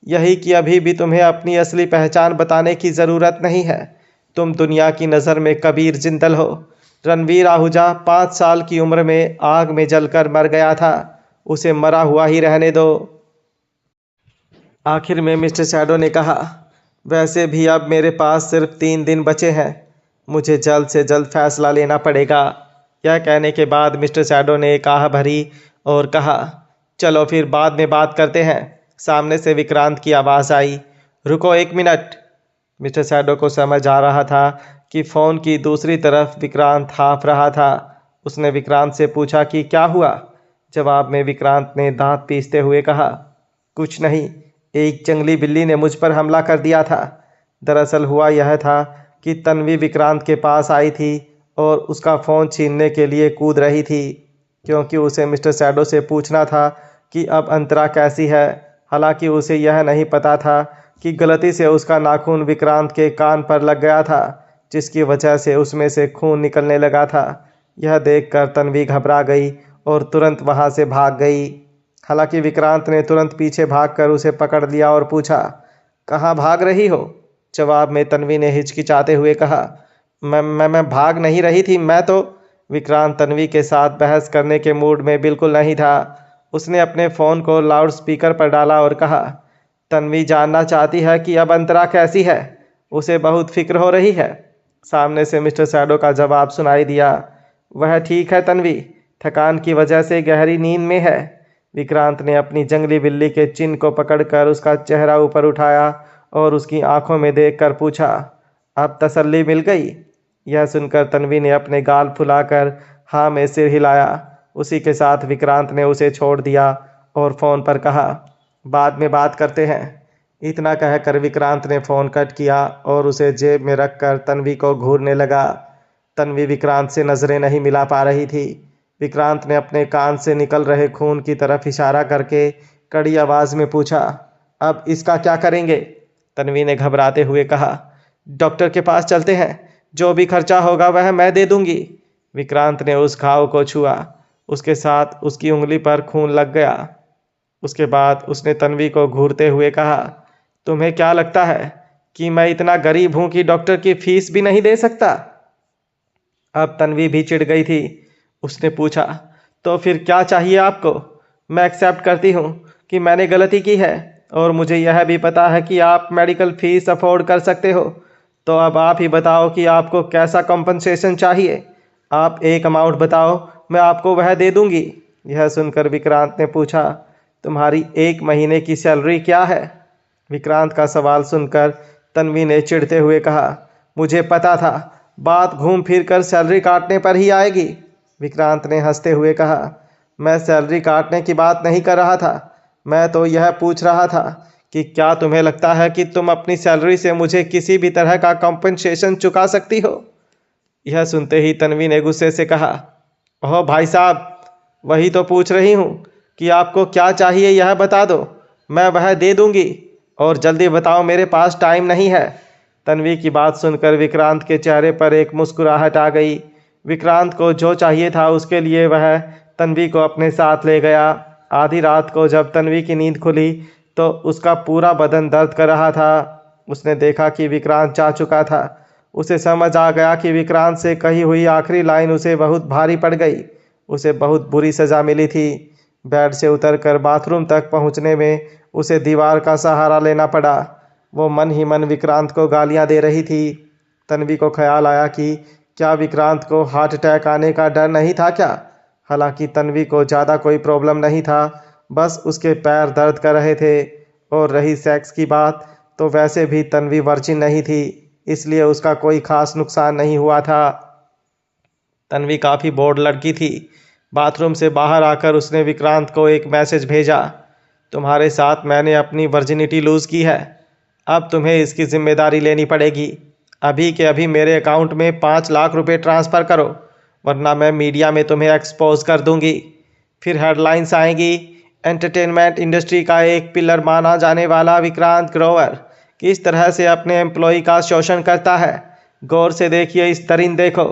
यही कि अभी भी तुम्हें अपनी असली पहचान बताने की ज़रूरत नहीं है। तुम दुनिया की नज़र में कबीर जिंदल हो। रणवीर आहूजा 5 साल की उम्र में आग में जलकर मर गया था। उसे मरा हुआ ही रहने दो। आखिर में मिस्टर शैडो ने कहा, वैसे भी अब मेरे पास सिर्फ 3 दिन बचे हैं। मुझे जल्द से जल्द फैसला लेना पड़ेगा। यह कहने के बाद मिस्टर शैडो ने एक आह भरी और कहा, चलो फिर बाद में बात करते हैं। सामने से विक्रांत की आवाज़ आई, रुको 1 मिनट। मिस्टर शैडो को समझ आ रहा था कि फ़ोन की दूसरी तरफ विक्रांत हाँफ रहा था। उसने विक्रांत से पूछा कि क्या हुआ। जवाब में विक्रांत ने दांत पीसते हुए कहा, कुछ नहीं, एक जंगली बिल्ली ने मुझ पर हमला कर दिया था। दरअसल हुआ यह था कि तन्वी विक्रांत के पास आई थी और उसका फ़ोन छीनने के लिए कूद रही थी, क्योंकि उसे मिस्टर शैडो से पूछना था कि अब अंतरा कैसी है। हालांकि उसे यह नहीं पता था कि गलती से उसका नाखून विक्रांत के कान पर लग गया था, जिसकी वजह से उसमें से खून निकलने लगा था। यह देखकर तन्वी घबरा गई और तुरंत वहां से भाग गई। हालांकि विक्रांत ने तुरंत पीछे भागकर उसे पकड़ लिया और पूछा, कहाँ भाग रही हो? जवाब में तन्वी ने हिचकिचाते हुए कहा, मैं भाग नहीं रही थी, मैं तो। विक्रांत तन्वी के साथ बहस करने के मूड में बिल्कुल नहीं था। उसने अपने फ़ोन को लाउड स्पीकर पर डाला और कहा, तन्वी जानना चाहती है कि अब अंतरा कैसी है, उसे बहुत फिक्र हो रही है। सामने से मिस्टर शैडो का जवाब सुनाई दिया, वह ठीक है तन्वी, थकान की वजह से गहरी नींद में है। विक्रांत ने अपनी जंगली बिल्ली के चिन्ह को पकड़कर उसका चेहरा ऊपर उठाया और उसकी आंखों में देखकर पूछा, अब तसल्ली मिल गई? यह सुनकर तन्वी ने अपने गाल फुलाकर हाँ में सिर हिलाया। उसी के साथ विक्रांत ने उसे छोड़ दिया और फ़ोन पर कहा, बाद में बात करते हैं। इतना कहकर विक्रांत ने फ़ोन कट किया और उसे जेब में रखकर तन्वी को घूरने लगा। तन्वी विक्रांत से नज़रें नहीं मिला पा रही थी। विक्रांत ने अपने कान से निकल रहे खून की तरफ इशारा करके कड़ी आवाज़ में पूछा, अब इसका क्या करेंगे? तन्वी ने घबराते हुए कहा, डॉक्टर के पास चलते हैं, जो भी खर्चा होगा वह मैं दे दूंगी। विक्रांत ने उस घाव को छुआ, उसके साथ उसकी उंगली पर खून लग गया। उसके बाद उसने तन्वी को घूरते हुए कहा, तुम्हें क्या लगता है कि मैं इतना गरीब हूं कि डॉक्टर की फीस भी नहीं दे सकता? अब तन्वी भी चिढ़ गई थी। उसने पूछा, तो फिर क्या चाहिए आपको? मैं एक्सेप्ट करती हूँ कि मैंने गलती की है और मुझे यह भी पता है कि आप मेडिकल फीस अफोर्ड कर सकते हो। तो अब आप ही बताओ कि आपको कैसा कॉम्पनसेशन चाहिए। आप एक अमाउंट बताओ, मैं आपको वह दे दूंगी। यह सुनकर विक्रांत ने पूछा, तुम्हारी 1 महीने की सैलरी क्या है? विक्रांत का सवाल सुनकर तन्वी ने चिढ़ते हुए कहा, मुझे पता था, बात घूम फिर कर सैलरी काटने पर ही आएगी। विक्रांत ने हंसते हुए कहा, मैं सैलरी काटने की बात नहीं कर रहा था, मैं तो यह पूछ रहा था कि क्या तुम्हें लगता है कि तुम अपनी सैलरी से मुझे किसी भी तरह का कॉम्पनसेशन चुका सकती हो? यह सुनते ही तन्वी ने गुस्से से कहा, ओह भाई साहब, वही तो पूछ रही हूँ कि आपको क्या चाहिए, यह बता दो, मैं वह दे दूंगी। और जल्दी बताओ, मेरे पास टाइम नहीं है। तन्वी की बात सुनकर विक्रांत के चेहरे पर एक मुस्कुराहट आ गई। विक्रांत को जो चाहिए था उसके लिए वह तन्वी को अपने साथ ले गया। आधी रात को जब तन्वी की नींद खुली तो उसका पूरा बदन दर्द कर रहा था। उसने देखा कि विक्रांत जा चुका था। उसे समझ आ गया कि विक्रांत से कही हुई आखिरी लाइन उसे बहुत भारी पड़ गई। उसे बहुत बुरी सज़ा मिली थी। बेड से उतरकर बाथरूम तक पहुंचने में उसे दीवार का सहारा लेना पड़ा। वो मन ही मन विक्रांत को गालियां दे रही थी। तन्वी को ख्याल आया कि क्या विक्रांत को हार्ट अटैक आने का डर नहीं था क्या? हालांकि तन्वी को ज़्यादा कोई प्रॉब्लम नहीं था, बस उसके पैर दर्द कर रहे थे। और रही सेक्स की बात, तो वैसे भी तन्वी वर्जिन नहीं थी, इसलिए उसका कोई खास नुकसान नहीं हुआ था। तन्वी काफ़ी बोर्ड लड़की थी। बाथरूम से बाहर आकर उसने विक्रांत को एक मैसेज भेजा, तुम्हारे साथ मैंने अपनी वर्जिनिटी लूज़ की है, अब तुम्हें इसकी जिम्मेदारी लेनी पड़ेगी। अभी के अभी मेरे अकाउंट में 5 लाख रुपए ट्रांसफ़र करो, वरना मैं मीडिया में तुम्हें एक्सपोज कर दूंगी। फिर हेडलाइंस आएंगी, एंटरटेनमेंट इंडस्ट्री का एक पिलर माना जाने वाला विक्रांत ग्रोवर किस तरह से अपने एम्प्लॉय का शोषण करता है। गौर से देखिए, इस तरीन देखो।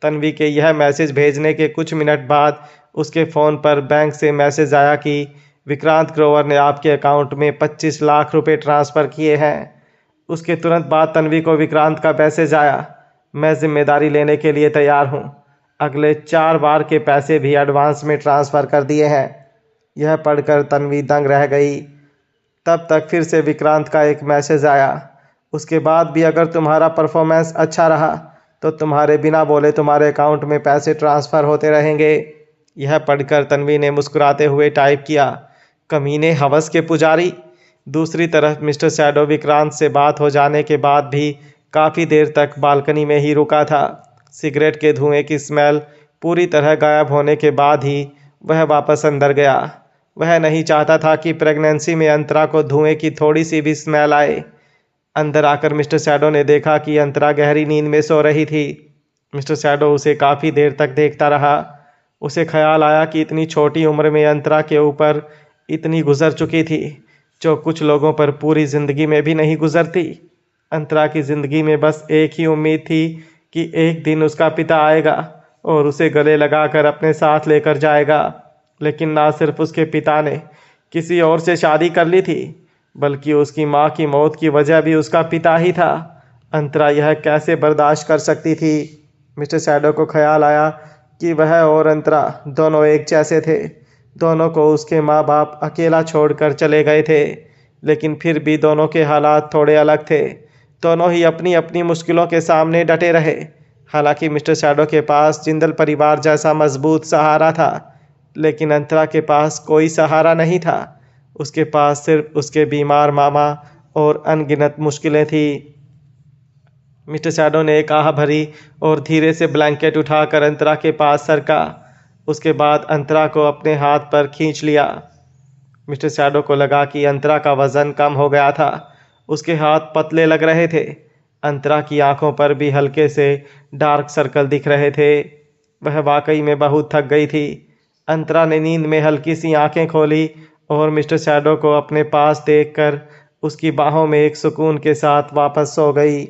तन्वी के यह मैसेज भेजने के कुछ मिनट बाद उसके फ़ोन पर बैंक से मैसेज आया कि विक्रांत ग्रोवर ने आपके अकाउंट में 25 लाख रुपए ट्रांसफ़र किए हैं। उसके तुरंत बाद तन्वी को विक्रांत का मैसेज आया, मैं जिम्मेदारी लेने के लिए तैयार हूँ, अगले 4 बार के पैसे भी एडवांस में ट्रांसफ़र कर दिए हैं। यह पढ़कर तन्वी दंग रह गई। तब तक फिर से विक्रांत का एक मैसेज आया, उसके बाद भी अगर तुम्हारा परफॉर्मेंस अच्छा रहा तो तुम्हारे बिना बोले तुम्हारे अकाउंट में पैसे ट्रांसफ़र होते रहेंगे। यह पढ़कर तन्वी ने मुस्कुराते हुए टाइप किया, कमीने हवस के पुजारी। दूसरी तरफ मिस्टर शैडो विक्रांत से बात हो जाने के बाद भी काफ़ी देर तक बालकनी में ही रुका था। सिगरेट के धुएं की स्मेल पूरी तरह गायब होने के बाद ही वह वापस अंदर गया। वह नहीं चाहता था कि प्रेगनेंसी में अंतरा को धुएं की थोड़ी सी भी स्मेल आए। अंदर आकर मिस्टर शैडो ने देखा कि अंतरा गहरी नींद में सो रही थी। मिस्टर शैडो उसे काफ़ी देर तक देखता रहा। उसे ख्याल आया कि इतनी छोटी उम्र में अंतरा के ऊपर इतनी गुजर चुकी थी जो कुछ लोगों पर पूरी ज़िंदगी में भी नहीं गुजरती। अंतरा की ज़िंदगी में बस एक ही उम्मीद थी कि एक दिन उसका पिता आएगा और उसे गले लगाकर अपने साथ लेकर जाएगा। लेकिन ना सिर्फ उसके पिता ने किसी और से शादी कर ली थी, बल्कि उसकी माँ की मौत की वजह भी उसका पिता ही था। अंतरा यह कैसे बर्दाश्त कर सकती थी? मिस्टर शैडो को ख्याल आया कि वह और अंतरा दोनों एक जैसे थे। दोनों को उसके माँ बाप अकेला छोड़कर चले गए थे, लेकिन फिर भी दोनों के हालात थोड़े अलग थे। दोनों ही अपनी अपनी मुश्किलों के सामने डटे रहे। हालांकि मिस्टर शैडो के पास जिंदल परिवार जैसा मजबूत सहारा था, लेकिन अंतरा के पास कोई सहारा नहीं था। उसके पास सिर्फ उसके बीमार मामा और अनगिनत मुश्किलें थी। मिस्टर शैडो ने एक आह भरी और धीरे से ब्लैंकेट उठाकर अंतरा के पास सरका। उसके बाद अंतरा को अपने हाथ पर खींच लिया। मिस्टर शैडो को लगा कि अंतरा का वजन कम हो गया था। उसके हाथ पतले लग रहे थे। अंतरा की आंखों पर भी हल्के से डार्क सर्कल दिख रहे थे। वह वाकई में बहुत थक गई थी। अंतरा ने नींद में हल्की सी आंखें खोली और मिस्टर शैडो को अपने पास देखकर उसकी बाहों में एक सुकून के साथ वापस सो गई।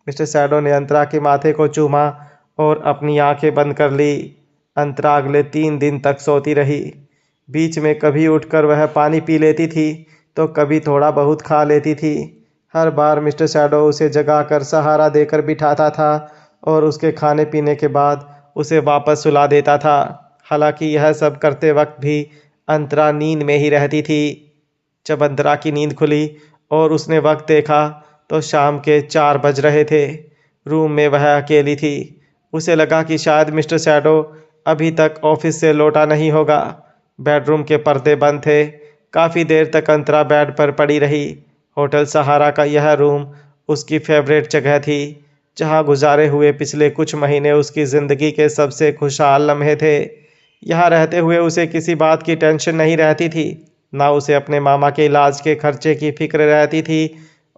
मिस्टर शैडो ने अंतरा के माथे को चूमा और अपनी आंखें बंद कर ली। अंतरा अगले 3 दिन तक सोती रही। बीच में कभी उठकर वह पानी पी लेती थी तो कभी थोड़ा बहुत खा लेती थी। हर बार मिस्टर शैडो उसे जगाकर सहारा देकर बिठाता था और उसके खाने पीने के बाद उसे वापस सुला देता था। हालांकि यह सब करते वक्त भी अंतरा नींद में ही रहती थी। जब अंतरा की नींद खुली और उसने वक्त देखा तो शाम के 4 बज रहे थे। रूम में वह अकेली थी। उसे लगा कि शायद मिस्टर शैडो अभी तक ऑफिस से लौटा नहीं होगा। बेडरूम के पर्दे बंद थे। काफ़ी देर तक अंतरा बेड पर पड़ी रही। होटल सहारा का यह रूम उसकी फेवरेट जगह थी, जहां गुजारे हुए पिछले कुछ महीने उसकी ज़िंदगी के सबसे खुशहाल लम्हे थे। यहाँ रहते हुए उसे किसी बात की टेंशन नहीं रहती थी। ना उसे अपने मामा के इलाज के खर्चे की फिक्र रहती थी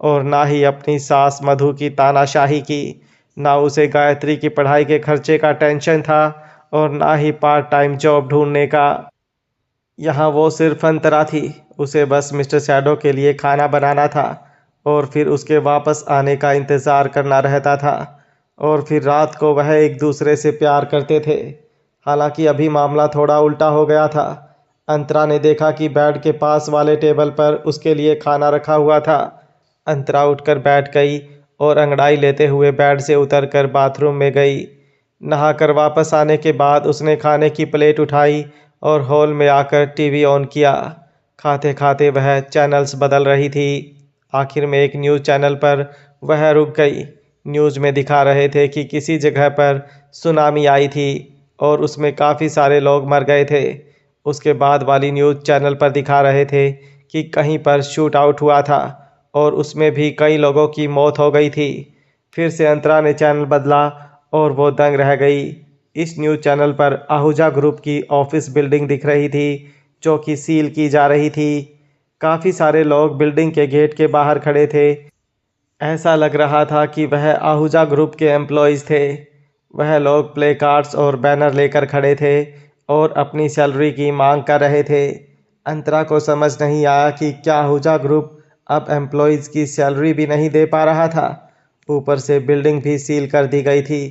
और ना ही अपनी सास मधु की तानाशाही की। ना उसे गायत्री की पढ़ाई के खर्चे का टेंशन था और ना ही पार्ट टाइम जॉब ढूंढने का। यहाँ वो सिर्फ अंतरा थी। उसे बस मिस्टर शैडो के लिए खाना बनाना था और फिर उसके वापस आने का इंतज़ार करना रहता था। और फिर रात को वह एक दूसरे से प्यार करते थे। हालांकि अभी मामला थोड़ा उल्टा हो गया था। अंतरा ने देखा कि बेड के पास वाले टेबल पर उसके लिए खाना रखा हुआ था। अंतरा उठकर बैठ गई और अंगड़ाई लेते हुए बेड से उतरकर बाथरूम में गई। नहाकर वापस आने के बाद उसने खाने की प्लेट उठाई और हॉल में आकर टीवी ऑन किया। खाते खाते वह चैनल्स बदल रही थी। आखिर में एक न्यूज़ चैनल पर वह रुक गई। न्यूज़ में दिखा रहे थे कि किसी जगह पर सुनामी आई थी और उसमें काफ़ी सारे लोग मर गए थे। उसके बाद वाली न्यूज़ चैनल पर दिखा रहे थे कि कहीं पर शूट आउट हुआ था और उसमें भी कई लोगों की मौत हो गई थी। फिर से अंतरा ने चैनल बदला और वो दंग रह गई। इस न्यूज़ चैनल पर आहूजा ग्रुप की ऑफिस बिल्डिंग दिख रही थी, जो कि सील की जा रही थी। काफ़ी सारे लोग बिल्डिंग के गेट के बाहर खड़े थे। ऐसा लग रहा था कि वह आहूजा ग्रुप के एम्प्लॉयज़ थे। वह लोग प्ले कार्ड्स और बैनर लेकर खड़े थे और अपनी सैलरी की मांग कर रहे थे। अंतरा को समझ नहीं आया कि क्या आहूजा ग्रुप अब एम्प्लॉयज़ की सैलरी भी नहीं दे पा रहा था। ऊपर से बिल्डिंग भी सील कर दी गई थी।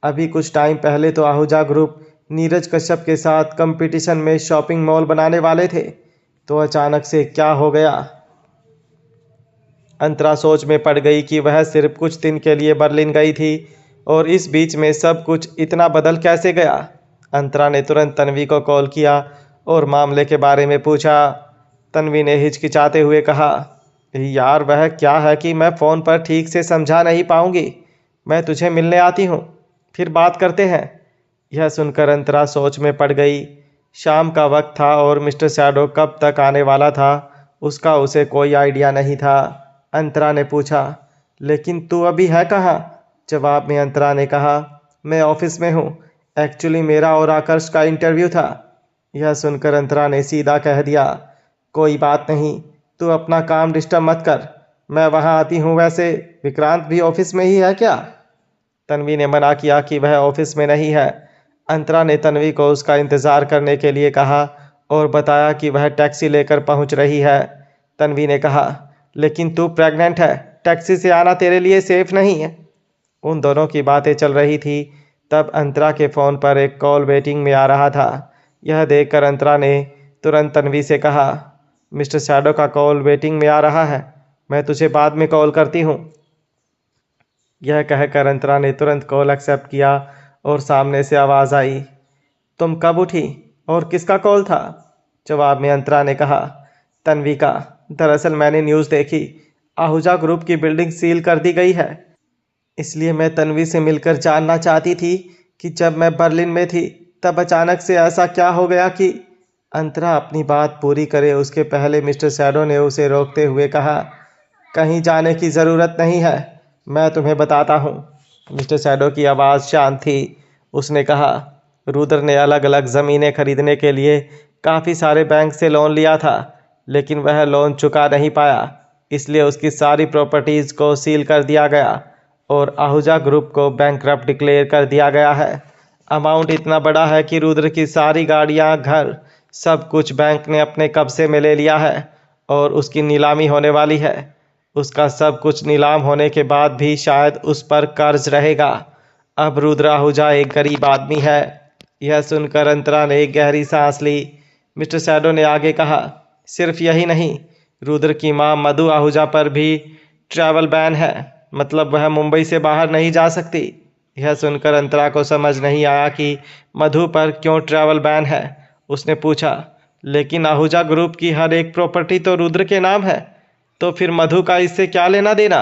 अभी कुछ टाइम पहले तो आहूजा ग्रुप नीरज कश्यप के साथ कंपटीशन में शॉपिंग मॉल बनाने वाले थे, तो अचानक से क्या हो गया? अंतरा सोच में पड़ गई कि वह सिर्फ कुछ दिन के लिए बर्लिन गई थी और इस बीच में सब कुछ इतना बदल कैसे गया। अंतरा ने तुरंत तन्वी को कॉल किया और मामले के बारे में पूछा। तन्वी ने हिचकिचाते हुए कहा, यार वह क्या है कि मैं फ़ोन पर ठीक से समझा नहीं पाऊंगी। मैं तुझे मिलने आती हूँ, फिर बात करते हैं। यह सुनकर अंतरा सोच में पड़ गई। शाम का वक्त था और मिस्टर शैडो कब तक आने वाला था उसका उसे कोई आइडिया नहीं था। अंतरा ने पूछा, लेकिन तू अभी है कहाँ? जवाब में अंतरा ने कहा, मैं ऑफिस में हूँ। एक्चुअली मेरा और आकर्ष का इंटरव्यू था। यह सुनकर अंतरा ने सीधा कह दिया, कोई बात नहीं, तू अपना काम डिस्टर्ब मत कर, मैं वहाँ आती हूँ। वैसे विक्रांत भी ऑफिस में ही है क्या? तन्वी ने मना किया कि वह ऑफिस में नहीं है। अंतरा ने तन्वी को उसका इंतज़ार करने के लिए कहा और बताया कि वह टैक्सी लेकर पहुंच रही है। तन्वी ने कहा, लेकिन तू प्रेग्नेंट है, टैक्सी से आना तेरे लिए सेफ नहीं है। उन दोनों की बातें चल रही थी। तब अंतरा के फ़ोन पर एक कॉल वेटिंग में आ रहा था। यह देखकर अंतरा ने तुरंत तन्वी से कहा, मिस्टर शैडो का कॉल वेटिंग में आ रहा है, मैं तुझे बाद में कॉल करती हूँ। यह कहकर अंतरा ने तुरंत कॉल एक्सेप्ट किया और सामने से आवाज़ आई, तुम कब उठी और किसका कॉल था? जवाब में अंतरा ने कहा, तन्वी का। दरअसल मैंने न्यूज़ देखी, आहूजा ग्रुप की बिल्डिंग सील कर दी गई है, इसलिए मैं तन्वी से मिलकर जानना चाहती थी कि जब मैं बर्लिन में थी तब अचानक से ऐसा क्या हो गया कि। अंतरा अपनी बात पूरी करे उसके पहले मिस्टर शैडो ने उसे रोकते हुए कहा, कहीं जाने की ज़रूरत नहीं है, मैं तुम्हें बताता हूँ। मिस्टर शैडो की आवाज़ शांत थी। उसने कहा, रुद्र ने अलग अलग ज़मीनें खरीदने के लिए काफ़ी सारे बैंक से लोन लिया था, लेकिन वह लोन चुका नहीं पाया, इसलिए उसकी सारी प्रॉपर्टीज़ को सील कर दिया गया और आहूजा ग्रुप को बैंकरप्ट डिक्लेयर कर दिया गया है। अमाउंट इतना बड़ा है कि रुद्र की सारी गाड़ियाँ, घर, सब कुछ बैंक ने अपने कब्जे में ले लिया है और उसकी नीलामी होने वाली है। उसका सब कुछ नीलाम होने के बाद भी शायद उस पर कर्ज रहेगा। अब रुद्र आहूजा एक गरीब आदमी है। यह सुनकर अंतरा ने एक गहरी सांस ली। मिस्टर शैडो ने आगे कहा, सिर्फ यही नहीं, रुद्र की मां मधु आहूजा पर भी ट्रैवल बैन है, मतलब वह मुंबई से बाहर नहीं जा सकती। यह सुनकर अंतरा को समझ नहीं आया कि मधु पर क्यों ट्रैवल बैन है। उसने पूछा, लेकिन आहूजा ग्रुप की हर एक प्रॉपर्टी तो रुद्र के नाम है, तो फिर मधु का इससे क्या लेना देना?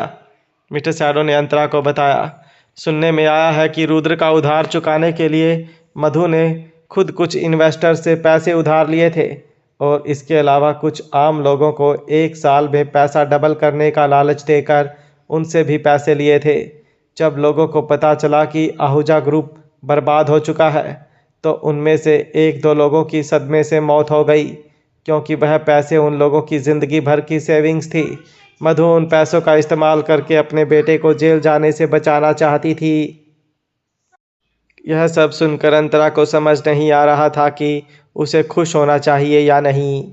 मिस्टर शैडो ने अंतरा को बताया, सुनने में आया है कि रुद्र का उधार चुकाने के लिए मधु ने खुद कुछ इन्वेस्टर से पैसे उधार लिए थे और इसके अलावा कुछ आम लोगों को 1 साल में पैसा डबल करने का लालच देकर उनसे भी पैसे लिए थे। जब लोगों को पता चला कि आहूजा ग्रुप बर्बाद हो चुका है तो उनमें से 1-2 लोगों की सदमे से मौत हो गई, क्योंकि वह पैसे उन लोगों की ज़िंदगी भर की सेविंग्स थी। मधु उन पैसों का इस्तेमाल करके अपने बेटे को जेल जाने से बचाना चाहती थी। यह सब सुनकर अंतरा को समझ नहीं आ रहा था कि उसे खुश होना चाहिए या नहीं।